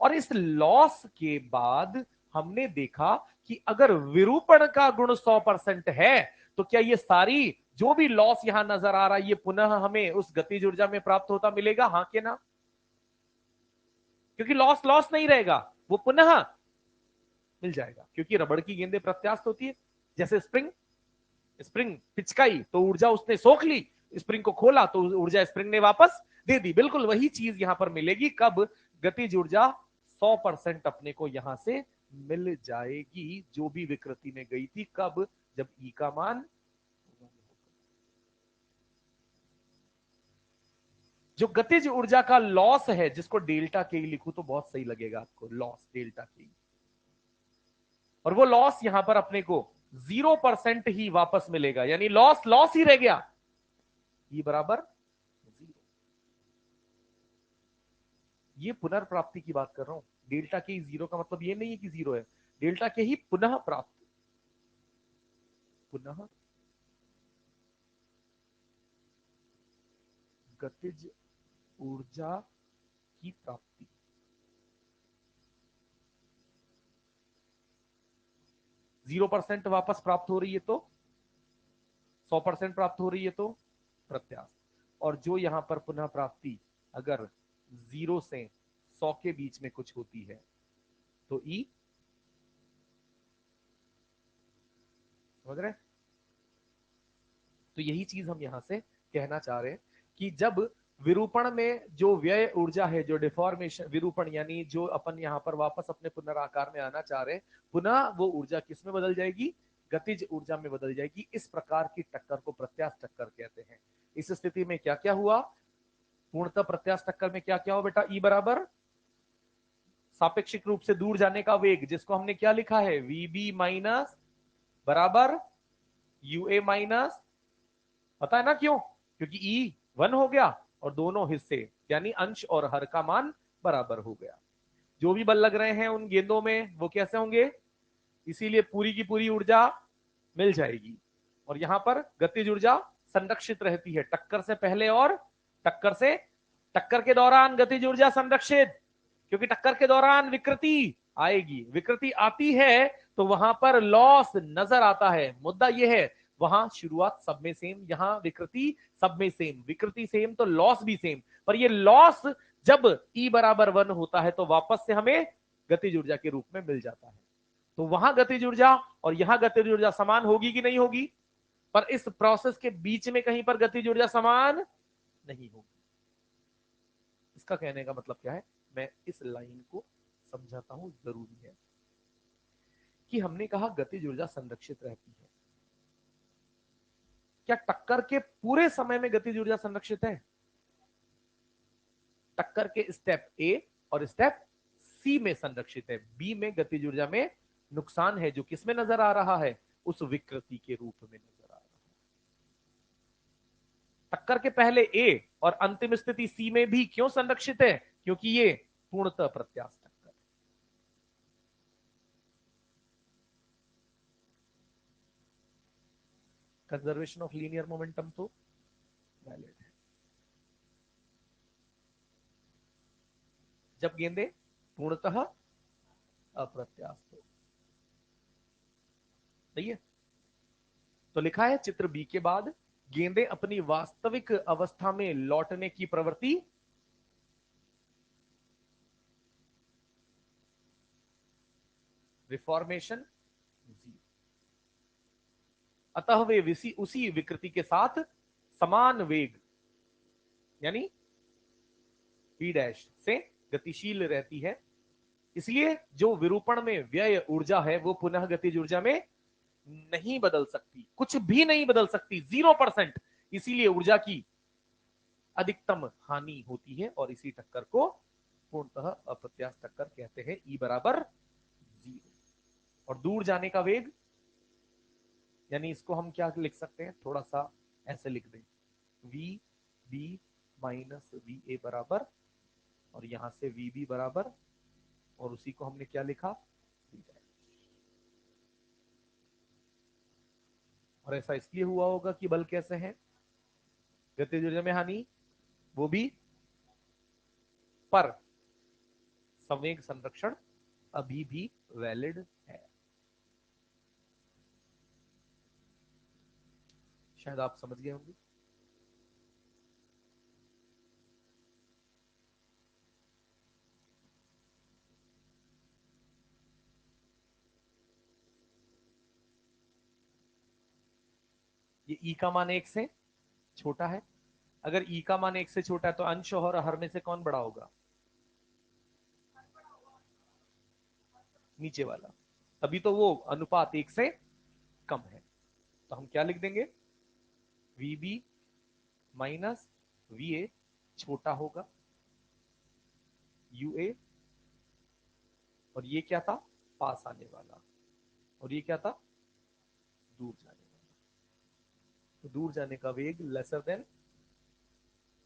और इस लॉस के बाद हमने देखा कि अगर विरूपण का गुण 100% है तो क्या ये सारी जो भी लॉस यहां नजर आ रहा है ये पुनः हमें उस गतिज ऊर्जा में प्राप्त होता मिलेगा, हां के ना? क्योंकि लॉस लॉस नहीं रहेगा, वो पुनः मिल जाएगा, क्योंकि रबड़ की गेंदें प्रत्यास्थ होती है। जैसे स्प्रिंग, स्प्रिंग पिचकाई तो ऊर्जा उसने सोख ली, स्प्रिंग को खोला तो ऊर्जा स्प्रिंग ने वापस दे दी। बिल्कुल वही चीज यहां पर मिलेगी, कब, गतिज ऊर्जा 100% अपने को यहां से मिल जाएगी, जो भी विकृति में गई थी। कब? जब ई का मान, जो गतिज ऊर्जा का लॉस है, जिसको डेल्टा के लिखूं तो बहुत सही लगेगा आपको, लॉस डेल्टा के, और वो लॉस यहां पर अपने को 0% ही वापस मिलेगा, यानी लॉस लॉस ही रह गया, ई बराबर 0। ये पुनर्प्राप्ति की बात कर रहा हूं। डेल्टा के जीरो का मतलब ये नहीं है कि जीरो है, डेल्टा के ही पुनः प्राप्त, पुनः गतिज ऊर्जा की प्राप्ति। 0% वापस प्राप्त हो रही है तो 100% प्राप्त हो रही है तो प्रत्यास्थ। और जो यहां पर पुनः प्राप्ति अगर 0 से 100 के बीच में कुछ होती है तो ई, समझ रहे? तो यही चीज हम यहां से कहना चाह रहे हैं कि जब विरूपण में जो व्यय ऊर्जा है, जो डिफॉर्मेशन विरूपण, यानी जो अपन यहां पर वापस अपने पुनराकार में आना चाह रहे हैं, पुनः वो ऊर्जा किस में बदल जाएगी? गतिज ऊर्जा में बदल जाएगी। इस प्रकार की टक्कर को प्रत्यास्थ टक्कर कहते हैं। इस स्थिति में क्या क्या हुआ? पूर्णतः प्रत्यास्थ टक्कर में क्या क्या हो बेटा? ई बराबर सापेक्षिक रूप से दूर जाने का वेग, जिसको हमने क्या लिखा है? वीबी माइनस बराबर यूए माइनस, पता है ना क्यों? क्योंकि ई 1 हो गया और दोनों हिस्से यानी अंश और हर का मान बराबर हो गया। जो भी बल लग रहे हैं उन गेंदों में वो कैसे होंगे? इसीलिए पूरी की पूरी ऊर्जा मिल जाएगी। और यहां पर गतिज ऊर्जा संरक्षित रहती है टक्कर से पहले और टक्कर के दौरान गतिज ऊर्जा संरक्षित, क्योंकि टक्कर के दौरान विकृति आएगी। विकृति आती है तो वहां पर लॉस नजर आता है। मुद्दा यह है, वहां शुरुआत सब में सेम, यहां विकृति सब में सेम, विकृति सेम तो लॉस भी सेम। पर ये लॉस जब ई बराबर 1 होता है तो वापस से हमें गतिज ऊर्जा के रूप में मिल जाता है। तो वहां गतिज ऊर्जा और यहां गतिज ऊर्जा समान होगी कि नहीं होगी? पर इस प्रोसेस के बीच में कहीं पर गतिज ऊर्जा समान नहीं होगी। इसका कहने का मतलब क्या है? मैं इस लाइन को समझाता हूं, जरूरी है कि हमने कहा गतिज ऊर्जा संरक्षित रहती है। क्या टक्कर के पूरे समय में गतिज ऊर्जा संरक्षित है? टक्कर के स्टेप ए और स्टेप सी में संरक्षित है। बी में गतिज ऊर्जा में नुकसान है, जो किसमें नजर आ रहा है? उस विकृति के रूप में नजर आ रहा है। टक्कर के पहले ए और अंतिम स्थिति सी में भी क्यों संरक्षित है? क्योंकि ये पूर्णतः प्रत्यास्थ टक्कर। कंजर्वेशन ऑफ लीनियर मोमेंटम तो वैलिड है। जब गेंदे पूर्णतः अप्रत्यास्थ हो, सही है। तो लिखा है चित्र बी के बाद, गेंदे अपनी वास्तविक अवस्था में लौटने की प्रवृत्ति रिफॉर्मेशन जीरो, अतः वे उसी विकृति के साथ समान वेग यानी v डैश से गतिशील रहती है। इसलिए जो विरूपण में व्यय ऊर्जा है वो पुनः गतिज ऊर्जा में नहीं बदल सकती, कुछ भी नहीं बदल सकती, 0%। इसीलिए ऊर्जा की अधिकतम हानि होती है और इसी टक्कर को पूर्णतः अप्रत्यास्थ टक्कर कहते हैं। ई बराबर 0। और दूर जाने का वेग, यानी इसको हम क्या लिख सकते हैं? थोड़ा सा ऐसे लिख दें, V B minus V A बराबर, और यहां से वी बी बराबर, और उसी को हमने क्या लिखा? और ऐसा इसलिए हुआ होगा कि बल कैसे हैं? गतिज ऊर्जा में हानि, वो भी, पर संवेग संरक्षण अभी भी वैलिड है। शायद आप समझ गए होंगे। ये ई का मान 1 से छोटा है। अगर ई का मान 1 से छोटा है तो अंश और हर में से कौन बड़ा होगा? नीचे वाला, तभी तो वो अनुपात 1 से कम है। तो हम क्या लिख देंगे, VB माइनस VA छोटा होगा UA, और ये क्या था, पास आने वाला, और ये क्या था, दूर जाने वाला। तो दूर जाने का वेग लेसर देन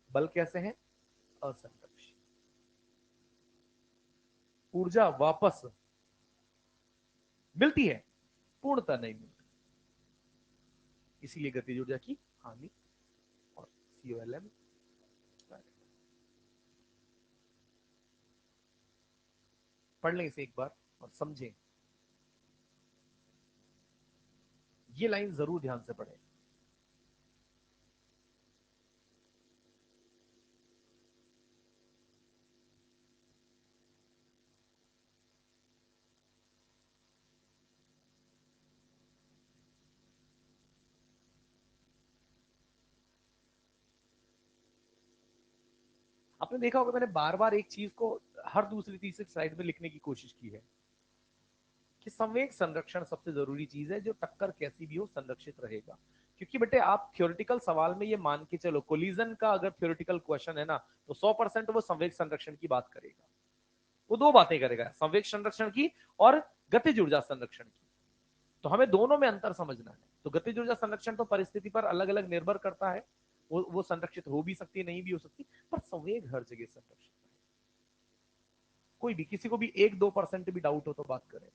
बल कैसे है, असंरक्षित। ऊर्जा वापस मिलती है, पूर्णता नहीं मिलती, इसीलिए गतिज ऊर्जा की हानि। और COLM पढ़ लें इसे एक बार और समझें, ये लाइन जरूर ध्यान से पढ़ें। आपने देखा होगा मैंने बार बार एक चीज को हर दूसरी तीसरी स्लाइड में लिखने की कोशिश की है कि संवेग संरक्षण सबसे जरूरी चीज है, जो टक्कर कैसी भी हो संरक्षित रहेगा। क्योंकि बेटे आप थ्योरेटिकल सवाल में ये मान के चलो, कोलिजन का अगर थ्योरेटिकल क्वेश्चन है ना, तो 100% वो संवेग संरक्षण की बात करेगा। वो दो बातें करेगा, संवेग संरक्षण की और गतिज ऊर्जा संरक्षण की। तो हमें दोनों में अंतर समझना है। तो गतिज ऊर्जा संरक्षण तो परिस्थिति पर अलग अलग निर्भर करता है, वो संरक्षित हो भी सकती है, नहीं भी हो सकती, पर संवेग हर जगह संरक्षित है। कोई भी, किसी को भी 1-2% भी डाउट हो तो बात करें।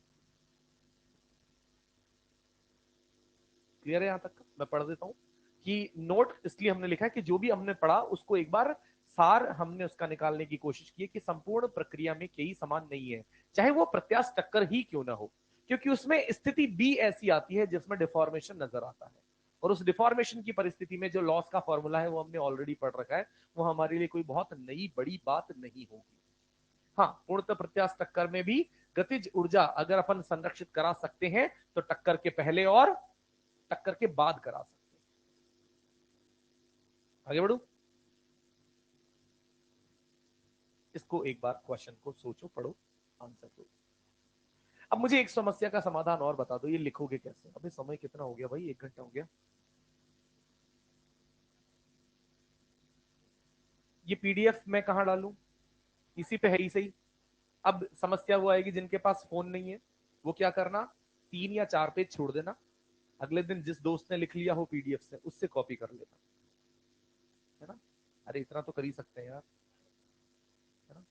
क्लियर है यहां तक का? मैं पढ़ देता हूं कि नोट इसलिए हमने लिखा है कि जो भी हमने पढ़ा उसको एक बार सार हमने उसका निकालने की कोशिश की है कि संपूर्ण प्रक्रिया में कई समान नहीं है, चाहे वो प्रत्याश टक्कर ही क्यों ना हो, क्योंकि उसमें स्थिति बी ऐसी आती है जिसमें डिफॉर्मेशन नजर आता है, और उस डिफॉर्मेशन की परिस्थिति में जो लॉस का फॉर्मूला है वो हमने ऑलरेडी पढ़ रखा है, वो हमारे लिए कोई बहुत नई बड़ी बात नहीं होगी। हाँ, पूर्णतः प्रत्याश टक्कर में भी गतिज ऊर्जा अगर अपन संरक्षित करा सकते हैं तो टक्कर के पहले और टक्कर के बाद करा सकते हैं। आगे बढ़ू, इसको एक बार क्वेश्चन को सोचो, पढ़ो, आंसर दो। अब मुझे एक समस्या का समाधान और बता दो, ये लिखोगे कैसे? अभी समय कितना हो गया भाई, 1 घंटा हो गया। ये PDF मैं कहां डालूं, इसी पे है, ही सही। अब समस्या वो आएगी जिनके पास फोन नहीं है, वो क्या करना, 3 या 4 पेज छोड़ देना, अगले दिन जिस दोस्त ने लिख लिया हो PDF से उससे कॉपी कर लेना, है ना? अरे इतना तो कर ही सकते हैं यार, है ना?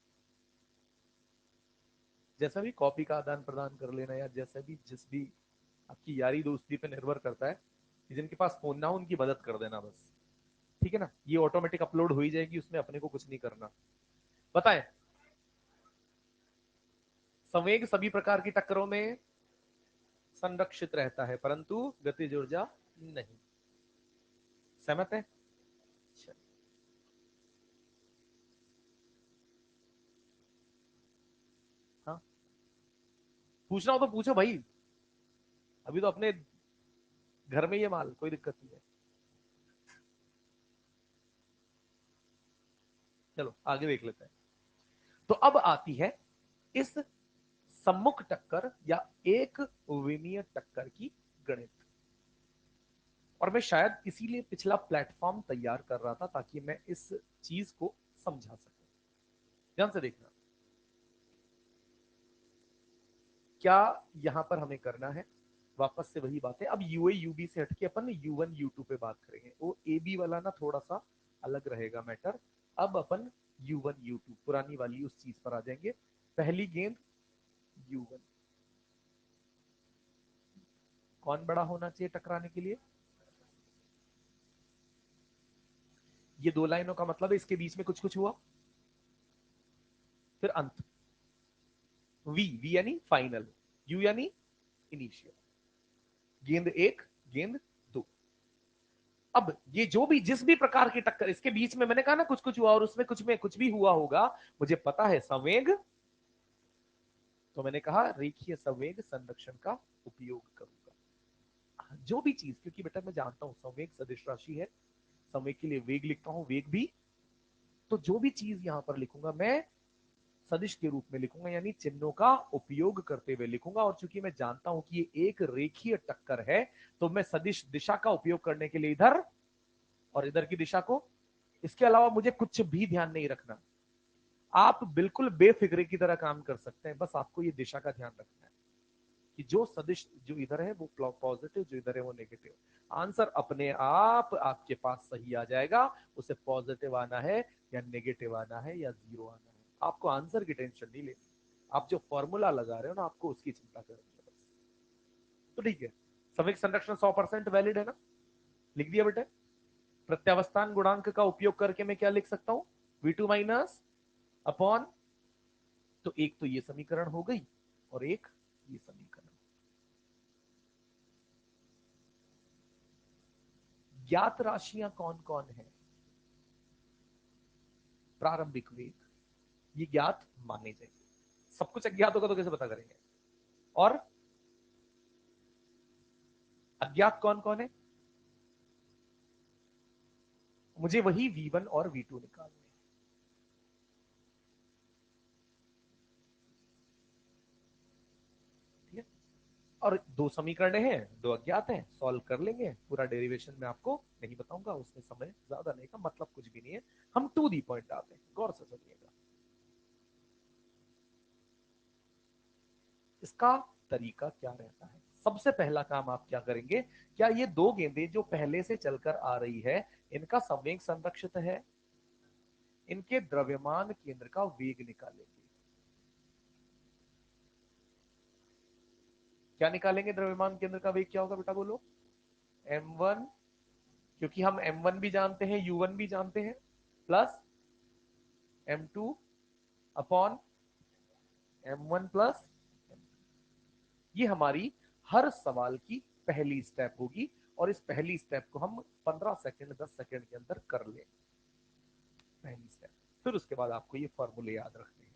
जैसा भी कॉपी का आदान प्रदान कर लेना, या जैसा भी, जिस भी आपकी यारी दोस्ती पे निर्भर करता है कि जिनके पास फोन ना हो उनकी मदद कर देना बस, ठीक है ना? ये ऑटोमेटिक अपलोड हो ही जाएगी, उसमें अपने को कुछ नहीं करना। बताएं, संवेग सभी प्रकार की टक्करों में संरक्षित रहता है परंतु गतिज ऊर्जा नहीं। सहमत है? हाँ, पूछना हो तो पूछो भाई, अभी तो अपने घर में ये माल, कोई दिक्कत नहीं है। चलो आगे देख लेते हैं। तो अब आती है इस सम्मुख टक्कर या एक विमीय टक्कर की गणित, और मैं शायद इसीलिए पिछला प्लेटफॉर्म तैयार कर रहा था ताकि मैं इस चीज को समझा सकूं। ध्यान से देखना, क्या यहां पर हमें करना है, वापस से वही बात है। अब यूए यूबी से हटके अपन U1 U2 पे बात करेंगे, वो AB वाला ना थोड़ा सा अलग रहेगा मैटर। अब अपन U1 U2 पुरानी वाली उस चीज पर आ जाएंगे। पहली गेंद U1, कौन बड़ा होना चाहिए टकराने के लिए, ये दो लाइनों का मतलब है इसके बीच में कुछ कुछ हुआ, फिर अंत। V यानी फाइनल, U यानी इनिशियल। गेंद एक, गेंद दो। अब ये जो भी, जिस भी प्रकार की टक्कर, इसके बीच में मैंने कहा ना कुछ कुछ हुआ और उसमें कुछ में कुछ भी हुआ होगा, मुझे पता है संवेग, तो मैंने कहा रेखीय संवेग संरक्षण का उपयोग करूंगा। जो भी चीज, क्योंकि बेटा मैं जानता हूं संवेग सदिश राशि है, संवेग के लिए वेग लिखता हूं, वेग भी, तो जो भी चीज यहां पर लिखूंगा मैं, सदिश के रूप में लिखूंगा, यानी चिन्हों का उपयोग करते हुए लिखूंगा। और चूंकि मैं जानता हूं कि ये एक रेखीय टक्कर है, तो मैं सदिश दिशा का उपयोग करने के लिए इधर और इधर की दिशा को, इसके अलावा मुझे कुछ भी ध्यान नहीं रखना। आप बिल्कुल बेफिक्रे की तरह काम कर सकते हैं, बस आपको ये दिशा का ध्यान रखना है कि जो सदिश जो इधर है वो पॉजिटिव, जो इधर है वो नेगेटिव। आंसर अपने आप आपके पास सही आ जाएगा। उसे पॉजिटिव आना है या नेगेटिव आना है या जीरो आना है, आपको आंसर की टेंशन नहीं लेनी। आप जो फॉर्मूला लगा रहे हो ना, आपको उसकी चिंता करनी है बस। तो ठीक है, समीक संरक्षण 100% वैलिड है ना, लिख दिया बेटे। प्रत्यावस्थान गुणांक का उपयोग करके मैं क्या लिख सकता हूं, V2 माइनस अपॉन, तो एक तो ये समीकरण हो गई और एक ये समीकरण। ज्ञात राशियां कौन कौन है, प्रारंभिक वेग ये ज्ञात माने जाएंगे। सब कुछ अज्ञात होगा तो कैसे पता करेंगे। और अज्ञात कौन कौन है, मुझे वही V1 और V2 निकालने हैं। ठीक है, और दो समीकरण हैं, दो अज्ञात हैं, सॉल्व कर लेंगे। पूरा डेरिवेशन में आपको नहीं बताऊंगा, उसमें समय ज्यादा नहीं का मतलब कुछ भी नहीं है। हम टू दी पॉइंट आते हैं, गौर से सुनिएगा। इसका तरीका क्या रहता है, सबसे पहला काम आप क्या करेंगे, क्या ये दो गेंदें जो पहले से चलकर आ रही है, इनका संवेग संरक्षित है, इनके द्रव्यमान केंद्र का वेग निकालेंगे। क्या निकालेंगे, द्रव्यमान केंद्र का वेग क्या होगा बेटा बोलो, m1, क्योंकि हम m1 भी जानते हैं u1 भी जानते हैं, plus m2 upon m1 plus, ये हमारी हर सवाल की पहली स्टेप होगी। और इस पहली स्टेप को हम 15 सेकंड 10 सेकंड के अंदर कर लें, पहली स्टेप। फिर उसके बाद आपको ये फॉर्मूले याद रखने हैं।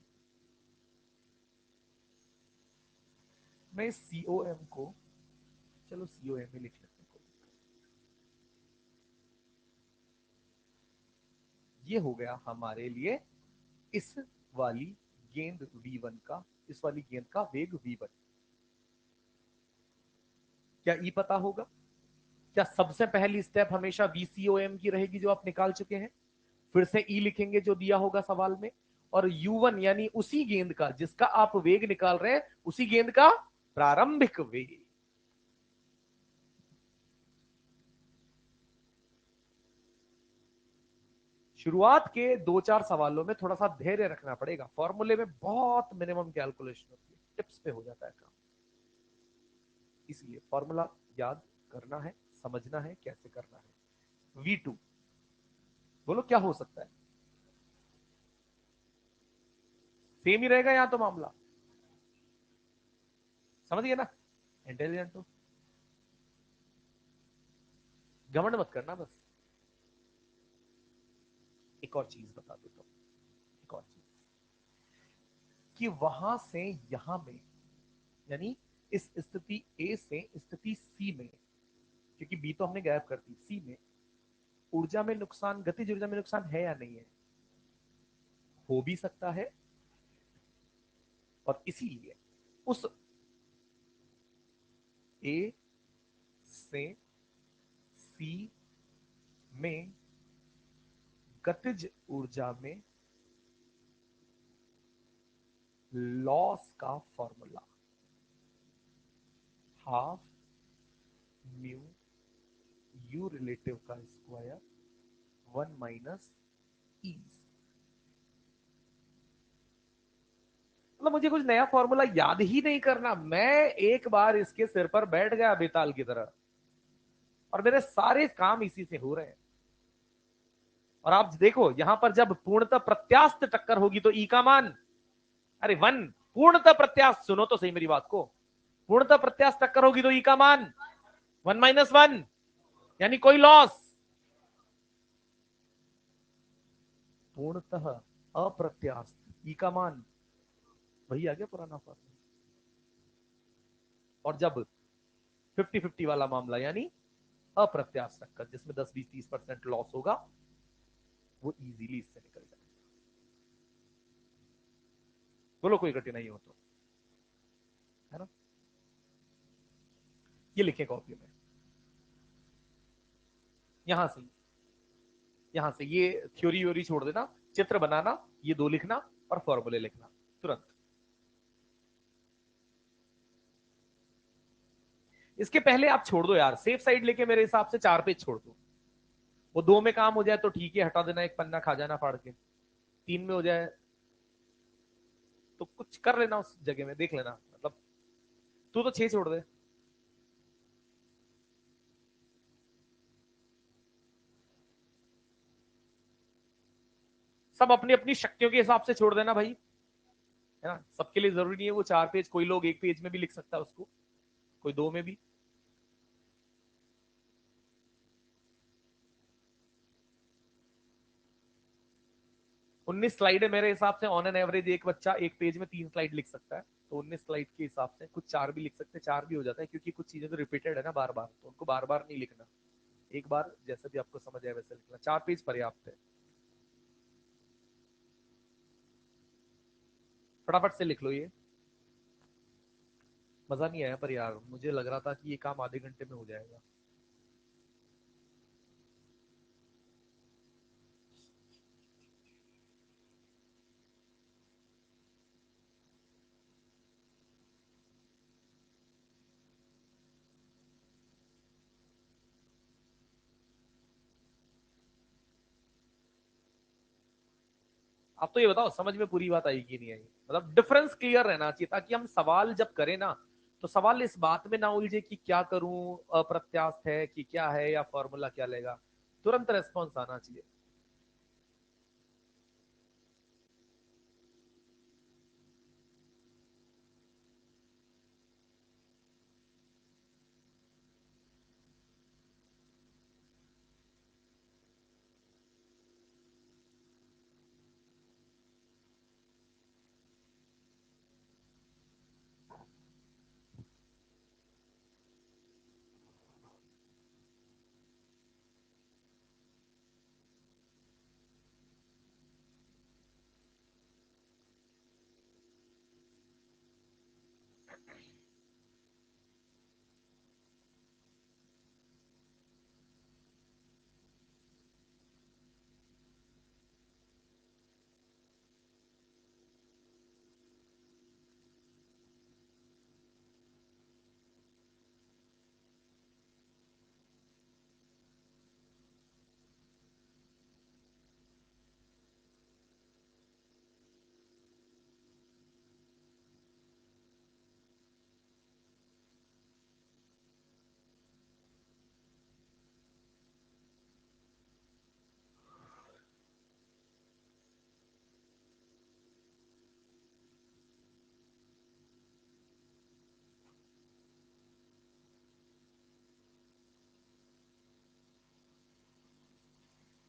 मैं COM को, चलो COM ही लिख लेते हैं। ये हो गया हमारे लिए इस वाली गेंद V1 का, इस वाली गेंद का वेग V1। क्या ई पता होगा, क्या सबसे पहली स्टेप हमेशा VCOM की रहेगी जो आप निकाल चुके हैं। फिर से ई लिखेंगे जो दिया होगा सवाल में, और U1 यानी उसी गेंद का जिसका आप वेग निकाल रहे हैं, उसी गेंद का प्रारंभिक वेग। शुरुआत के दो चार सवालों में थोड़ा सा धैर्य रखना पड़ेगा, फॉर्मूले में बहुत मिनिमम कैलकुलेशन होती है, टिप्स पे हो जाता है काम। इसलिए फॉर्मूला याद करना है, समझना है कैसे करना है। V2 बोलो क्या हो सकता है, सेम ही रहेगा यहां तो मामला, समझ गए ना। इंटेलिजेंट हो, घमंड मत करना बस। एक और चीज बता देता हूं, एक और चीज, कि वहां से यहां में, यानी इस स्थिति ए से स्थिति सी में, क्योंकि बी तो हमने गायब कर दी, सी में ऊर्जा में नुकसान, गतिज ऊर्जा में नुकसान है या नहीं है, हो भी सकता है। और इसीलिए उस ए से सी में गतिज ऊर्जा में लॉस का formula half mu you relative का स्क्वायर 1 - ई। मतलब मुझे कुछ नया फॉर्मूला याद ही नहीं करना, मैं एक बार इसके सिर पर बैठ गया बेताल की तरह, और मेरे सारे काम इसी से हो रहे हैं। और आप देखो यहां पर जब पूर्णतः प्रत्यास्थ टक्कर होगी तो ई का मान, अरे 1, पूर्णतः प्रत्यास्थ, सुनो तो सही मेरी बात को, पूर्णतः प्रत्यास्थ टक्कर होगी तो ई का मान 1 - 1, यानी कोई लॉस। पूर्णतः अप्रत्यास्थ ई का मान वही आ गया पुराना फॉर्मूला। और जब 50-50 वाला मामला, यानी अप्रत्यास्थ टक्कर जिसमें 10-20-30% लॉस होगा, वो इजीली इससे निकल जाएगा। बोलो कोई कठिनाई हो तो, है ना। ये लिखे कॉपी में, यहां से, यहां से ये थ्योरी व्योरी छोड़ देना, चित्र बनाना, ये दो लिखना और फॉर्मूले लिखना तुरंत। इसके पहले आप छोड़ दो यार, सेफ साइड लेके मेरे हिसाब से 4 पेज छोड़ दो। वो 2 में काम हो जाए तो ठीक है, हटा देना एक पन्ना, खा जाना फाड़ के। 3 में हो जाए तो कुछ कर लेना उस जगह में, देख लेना मतलब। तू तो 6 छोड़ दे। सब अपनी अपनी शक्तियों के हिसाब से छोड़ देना भाई, है ना। सबके लिए जरूरी नहीं है वो 4 पेज, कोई लोग 1 पेज में भी लिख सकता है उसको, कोई 2 में भी। 19 स्लाइड है मेरे हिसाब से, ऑन एन एवरेज एक बच्चा 1 पेज में 3 स्लाइड लिख सकता है। तो 19 स्लाइड के हिसाब से कुछ 4 भी लिख सकते हैं, 4 भी हो जाता है, क्योंकि कुछ चीजें तो रिपीटेड है ना बार बार, तो उनको बार बार नहीं लिखना। एक बार जैसे भी आपको समझ आए वैसे लिखना, 4 पेज पर्याप्त है। फटाफट से लिख लो ये। मजा नहीं आया पर यार, मुझे लग रहा था कि ये काम आधे घंटे में हो जाएगा। आप तो ये बताओ समझ में पूरी बात आई कि नहीं आई, मतलब डिफरेंस क्लियर रहना चाहिए, ताकि हम सवाल जब करें ना, तो सवाल इस बात में ना उलझे कि क्या करूं, अप्रत्यास्थ है कि क्या है, या फॉर्मूला क्या लेगा। तुरंत रेस्पॉन्स आना चाहिए।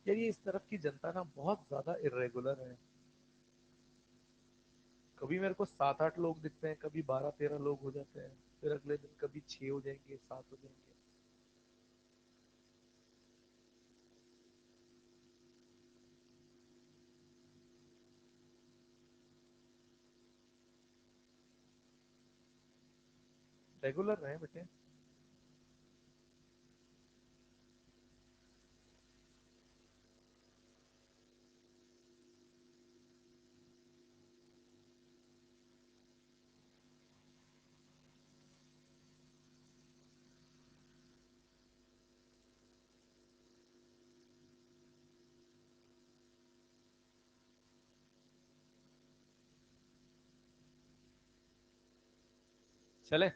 यार ये इस तरफ की जनता ना बहुत ज्यादा इरेगुलर है। कभी मेरे को 7-8 लोग दिखते हैं, कभी 12-13 लोग हो जाते हैं, फिर अगले दिन कभी 6 हो जाएंगे, 7 हो जाएंगे। रेगुलर रहे बेटे। चले।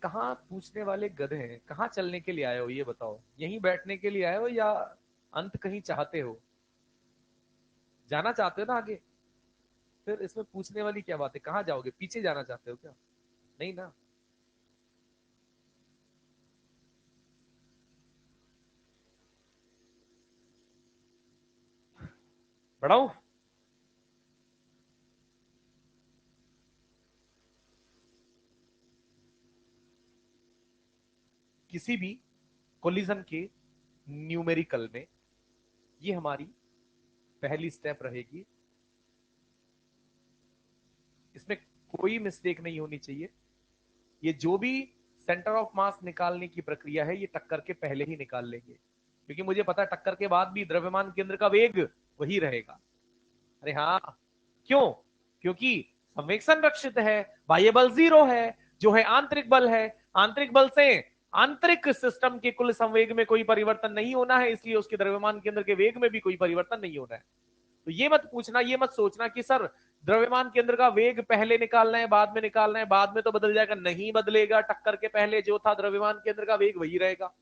कहाँ पूछने वाले गधे हैं, कहाँ चलने के लिए आए हो ये बताओ, यहीं बैठने के लिए आए हो या अंत कहीं चाहते हो, जाना चाहते हो ना आगे। फिर इसमें पूछने वाली क्या बात है, कहाँ जाओगे, पीछे जाना चाहते हो क्या। नहीं ना। बढ़ाओ। किसी भी कोलिजन के न्यूमेरिकल में। ये हमारी पहली स्टेप रहेगी। इसमें कोई मिस्टेक नहीं होनी चाहिए। ये जो भी सेंटर ऑफ मास निकालने की प्रक्रिया है, ये टक्कर के पहले ही निकाल लेंगे, क्योंकि मुझे पता है टक्कर के बाद भी द्रव्यमान केंद्र का वेग वही रहेगा। अरे हाँ, क्यों? क्योंकि संवेग संरक्षित है, बाह्य बल 0 है, जो है आंतरिक बल है। आंतरिक बल से आंतरिक सिस्टम के कुल संवेग में कोई परिवर्तन नहीं होना है, इसलिए उसके द्रव्यमान केंद्र के वेग में भी कोई परिवर्तन नहीं होना है। तो ये मत पूछना, ये मत सोचना कि सर द्रव्यमान केंद्र का वेग पहले निकालना है बाद में निकालना है, बाद में तो बदल जाएगा। नहीं बदलेगा, टक्कर के पहले जो था द्रव्यमान केंद्र का वेग वही रहेगा।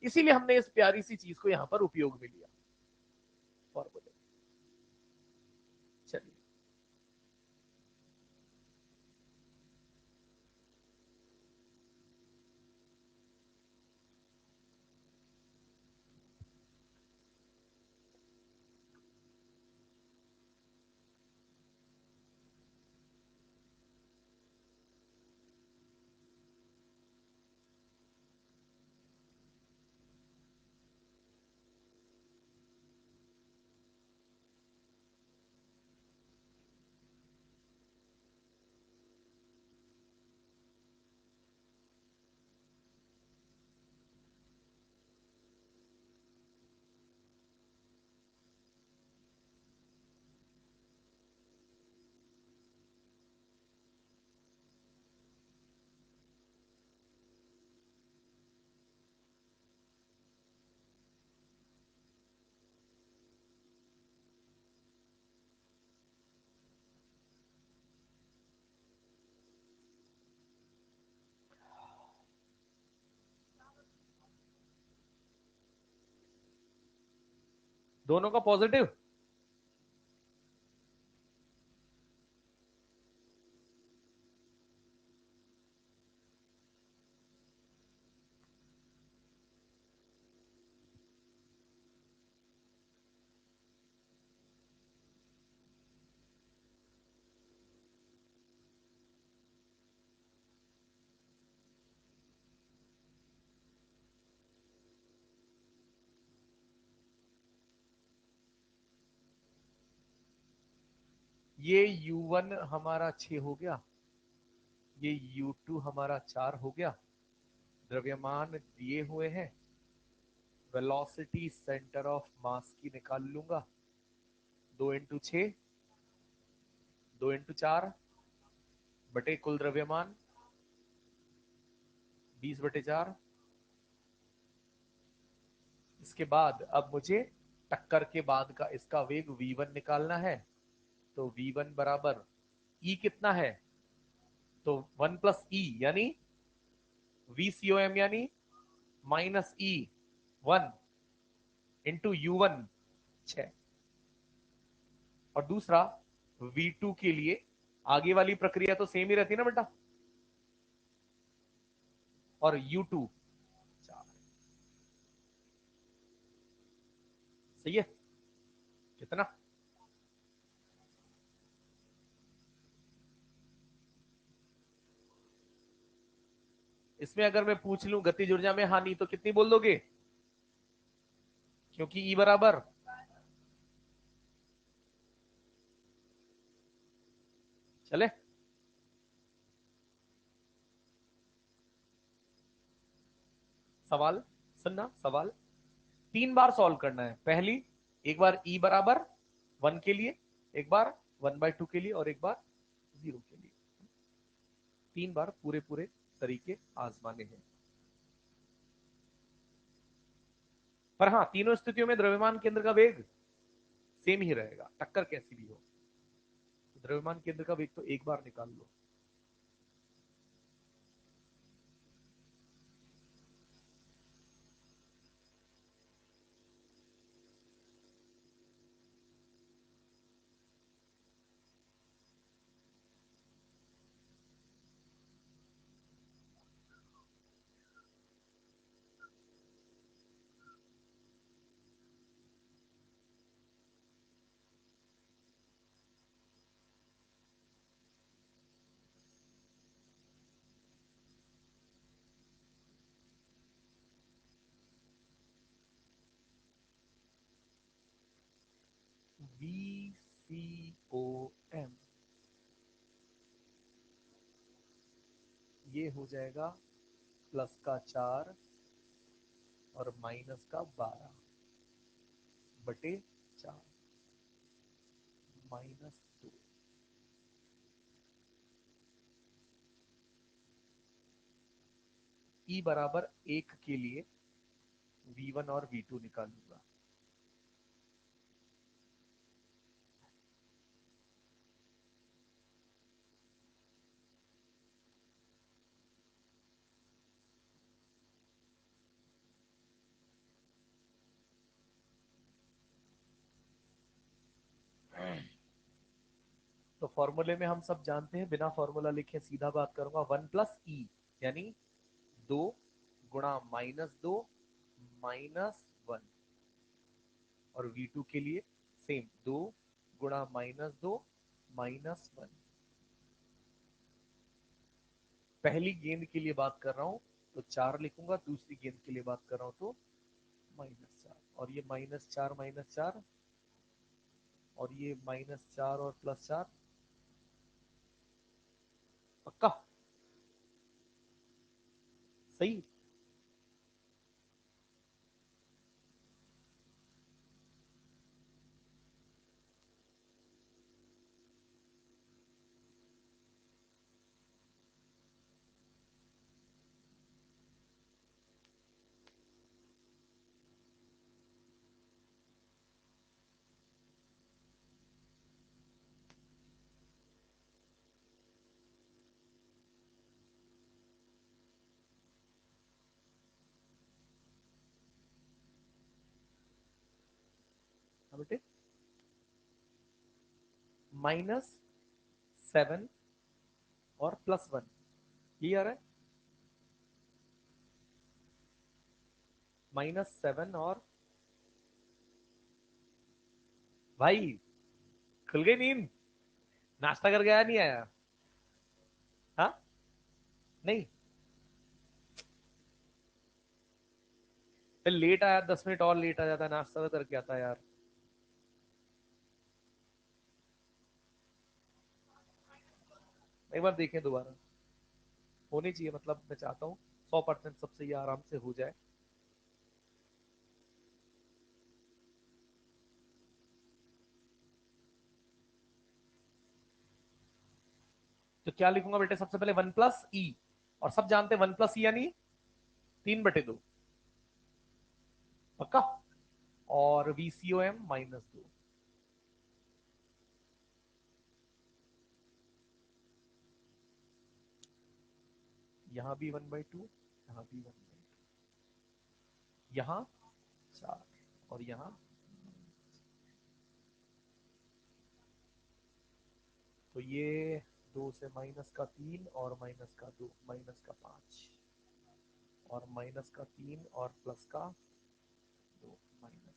इसीलिए हमने इस प्यारी सी चीज को यहां पर उपयोग में लिया, फॉर्मूले। चलिए, दोनों का पॉजिटिव। ये U1 हमारा 6 हो गया, ये U2 हमारा 4 हो गया। द्रव्यमान दिए हुए हैं, वेलोसिटी सेंटर ऑफ मास की निकाल लूंगा। 2 × 6, 2 × 4 बटे कुल द्रव्यमान 20/4। इसके बाद अब मुझे टक्कर के बाद का इसका वेग V1 निकालना है। तो V1 बराबर E कितना है? तो 1 + E यानी VCOM यानी -E1 इंटू U1 6। और दूसरा V2 के लिए आगे वाली प्रक्रिया तो सेम ही रहती है ना बेटा, और U2 4। सही है? कितना? इसमें अगर मैं पूछ लूं गतिज ऊर्जा में हानि तो कितनी बोल दोगे? क्योंकि E बराबर, चले सवाल सुनना। सवाल 3 बार सॉल्व करना है। पहली, एक बार E बराबर 1 के लिए, एक बार 1/2 के लिए, और एक बार 0 के लिए। 3 बार पूरे पूरे तरीके आजमाने हैं। पर हाँ, तीनों स्थितियों में द्रव्यमान केंद्र का वेग सेम ही रहेगा, टक्कर कैसी भी हो। तो द्रव्यमान केंद्र का वेग तो एक बार निकाल लो। COM, ये हो जाएगा प्लस का 4 और माइनस का 12 बटे 4 -2। E बराबर 1 के लिए V1 और V2 निकालूंगा। तो फॉर्मूले में हम सब जानते हैं, बिना फॉर्मूला लिखे सीधा बात करूंगा। 1 प्लस ई यानी 2 गुणा -2 -1, और V2 के लिए सेम 2 गुणा -2 -1। पहली गेंद के लिए बात कर रहा हूं तो 4 लिखूंगा, दूसरी गेंद के लिए बात कर रहा हूं तो -4, और ये -4 -4, और ये -4 और +4। पक्का सही। बेटे -7 और +1 ये आ रहा है, -7 और, भाई खुल गई नींद? नाश्ता करके आया नहीं आया? हाँ नहीं, फिर लेट आया, 10 मिनट और लेट आ जाता, नाश्ता तो करके आता यार। एक बार देखें दोबारा, होनी चाहिए, मतलब मैं चाहता हूँ 100% सबसे ये आराम से हो जाए। तो क्या लिखूंगा बेटे? सबसे पहले 1 + E, और सब जानते हैं 1 + E यानी 3/2, पक्का। और VCOM -2, यहां भी 1/2, यहां भी 1/2, यहां 4 और यहां, तो ये 2 से -3 और -2 -5, और -3 और +2 -1।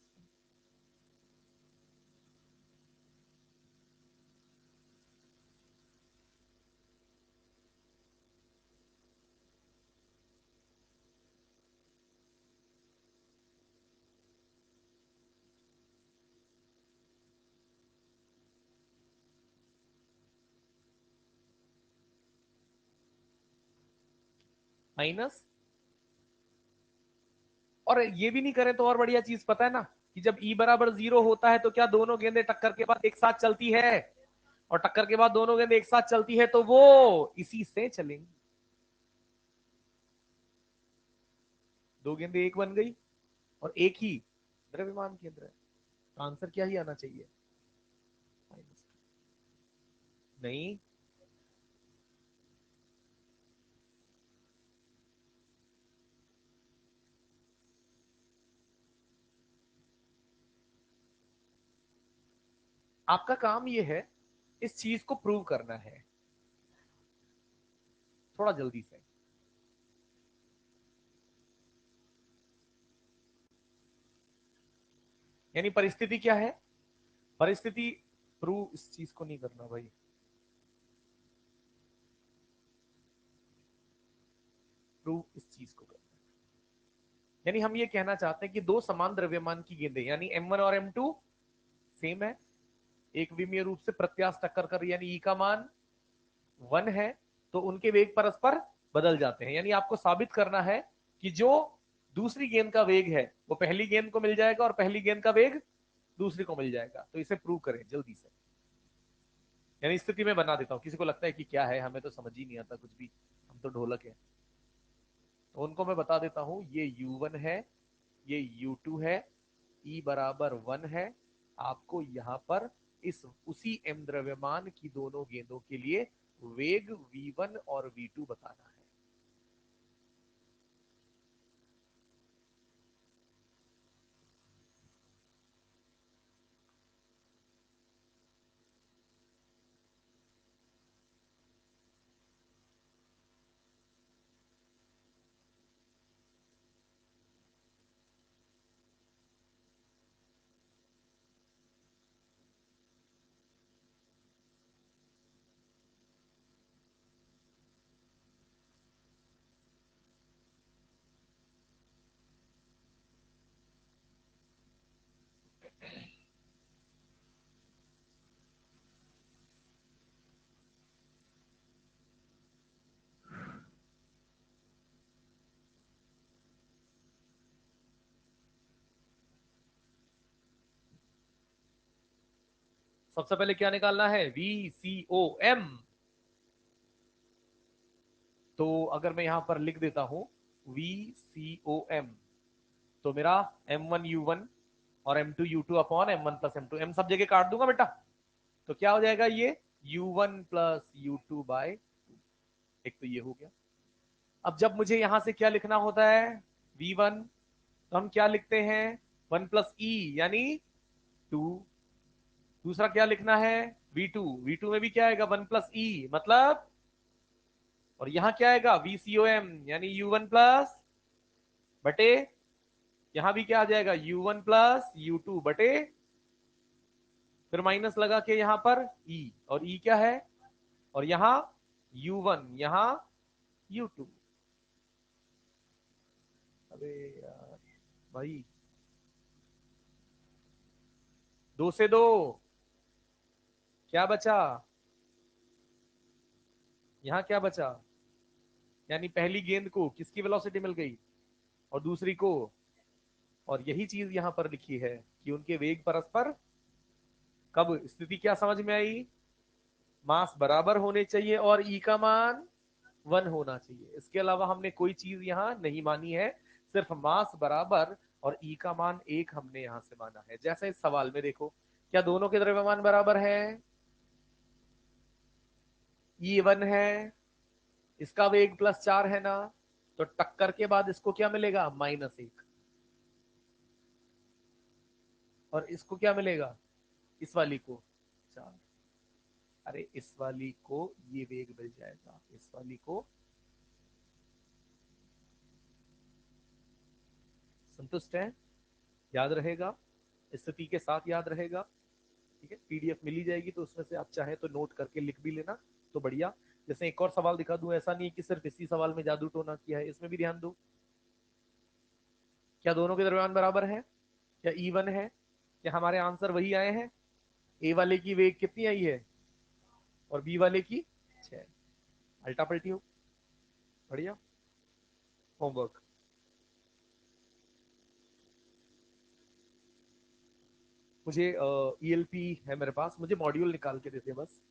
माइनस, और ये भी नहीं करें तो और बढ़िया चीज पता है ना, कि जब E बराबर 0 होता है तो क्या दोनों गेंदें टक्कर के बाद एक साथ चलती है, और टक्कर के बाद दोनों गेंदें एक साथ चलती है तो वो इसी से चलेंगी। दो गेंदें एक बन गई, और एक ही द्रव्यमान केंद्र है, तो आंसर क्या ही आना चाहिए? नहीं, आपका काम ये है इस चीज को प्रूव करना है, थोड़ा जल्दी से। यानी परिस्थिति क्या है? परिस्थिति प्रूव इस चीज को नहीं करना भाई, प्रूव इस चीज को करना। यानी हम ये कहना चाहते हैं कि दो समान द्रव्यमान की गेंदें, यानी M1 और M2 सेम है, एक विमीय रूप से प्रत्यास्थ टक्कर कर, यानी ई का मान 1 है, तो उनके वेग परस्पर बदल जाते हैं। यानी आपको साबित करना है कि जो दूसरी गेंद का वेग है वो पहली गेंद को मिल जाएगा और पहली गेंद का वेग दूसरी को मिल जाएगा। तो इसे प्रूव करें जल्दी से। यानी स्थिति में बना देता हूं, किसी को लगता है कि क्या है, हमें तो समझ ही नहीं आता कुछ भी, हम तो ढोलक है। तो उनको मैं बता देता हूं, ये U1 है, ये U2 है, E बराबर 1 है। आपको यहां पर इस उसी m द्रव्यमान की दोनों गेंदों के लिए वेग V1 और V2 बताना है। सबसे पहले क्या निकालना है, VCOM। तो अगर मैं यहां पर लिख देता हूं VCOM, तो मेरा M1U1 और M2U2 upon M1 plus M2, M सब जगह काट दूंगा बेटा, तो क्या हो जाएगा, ये U1 प्लस U2 बाय, एक तो ये हो गया। अब जब मुझे यहां से क्या लिखना होता है, V1, तो हम क्या लिखते हैं, 1 प्लस E यानी 2। दूसरा क्या लिखना है, V2, V2 में भी क्या आएगा, 1 प्लस E मतलब, और यहां क्या आएगा, VCOM यानी U1 प्लस बटे, यहां भी क्या आ जाएगा, U1 प्लस U2 बटे, फिर माइनस लगा के यहां पर E, और E क्या है, और यहां U1, यहां U2। अबे यार भाई, 2 से 2 क्या बचा, यहां क्या बचा, यानी पहली गेंद को किसकी वेलोसिटी मिल गई और दूसरी को, और यही चीज यहां पर लिखी है कि उनके वेग परस्पर कब, स्थिति क्या समझ में आई, मास बराबर होने चाहिए और ई का मान 1 होना चाहिए। इसके अलावा हमने कोई चीज यहां नहीं मानी है, सिर्फ मास बराबर और ई का मान 1 हमने यहां से माना है। जैसे इस सवाल में देखो, क्या दोनों के द्रव्यमान बराबर है, ई 1 है, इसका वेग +4 है ना, तो टक्कर के बाद इसको क्या मिलेगा, -1, और इसको क्या मिलेगा, इस वाली को 4। अरे इस वाली को ये वेग मिल जाएगा, इस वाली को, संतुष्ट है, याद रहेगा, स्थिति के साथ याद रहेगा। ठीक है, पीडीएफ मिली जाएगी, तो उसमें से आप चाहे तो नोट करके लिख भी लेना, तो बढ़िया। जैसे एक और सवाल दिखा दूं, ऐसा नहीं है कि सिर्फ इसी सवाल में जादू टोना किया है, इसमें भी ध्यान दो। क्या दोनों के द्रव्यमान बराबर है, क्या E1 है, क्या हमारे आंसर वही आए हैं, ए वाले की वेग कितनी आई है और बी वाले की 6, अल्टा पलटी हो, बढ़िया होमवर्क। मुझे ईएलपी है मेरे पास, मुझे मॉड्यूल निकाल के देते बस।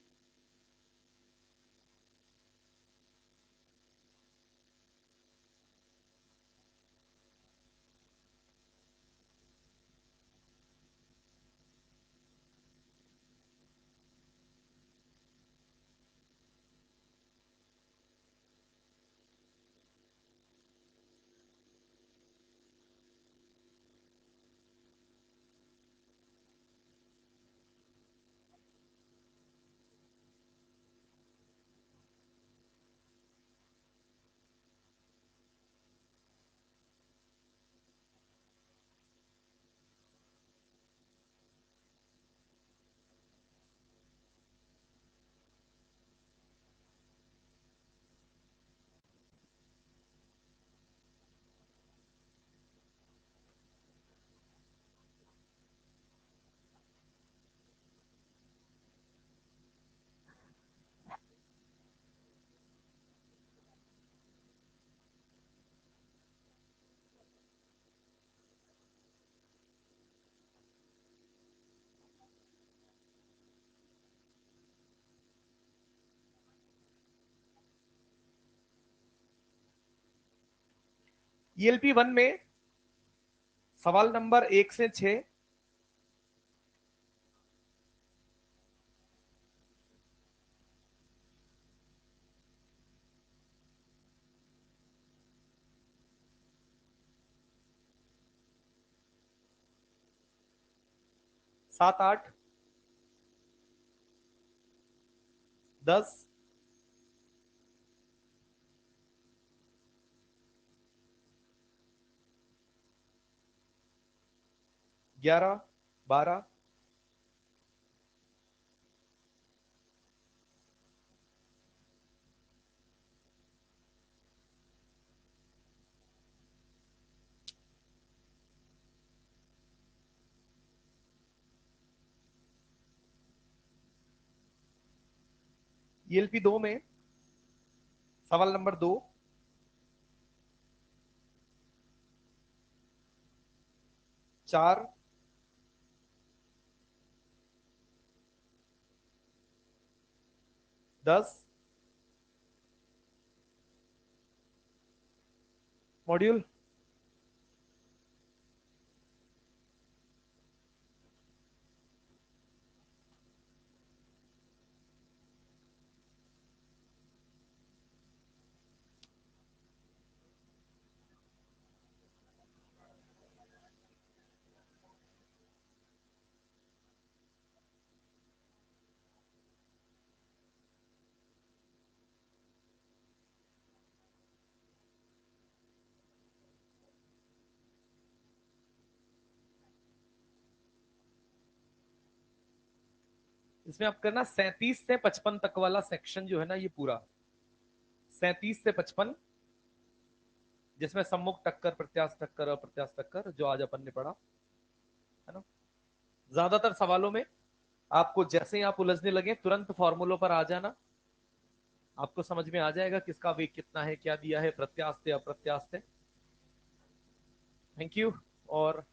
ईएलपी 1 में सवाल नंबर 1 से 6, सात, 8, 10, 11, 12, ईएलपी 2 में सवाल नंबर 2, 4, 10 मॉड्यूल, इसमें आप करना 37 से 55 तक वाला सेक्शन जो है ना, ये पूरा 37 से 55, जिसमें सम्मुख टक्कर, प्रत्यास्थ टक्कर, अप्रत्यास्थ टक्कर, जो आज अपन ने पढ़ा है ना। ज्यादातर सवालों में आपको जैसे ही आप उलझने लगे तुरंत फॉर्मूलों पर आ जाना, आपको समझ में आ जाएगा किसका वेग कितना है, क्या दिया है, प्रत्यास्थ है अप्रत्यास्थ है। Thank you. और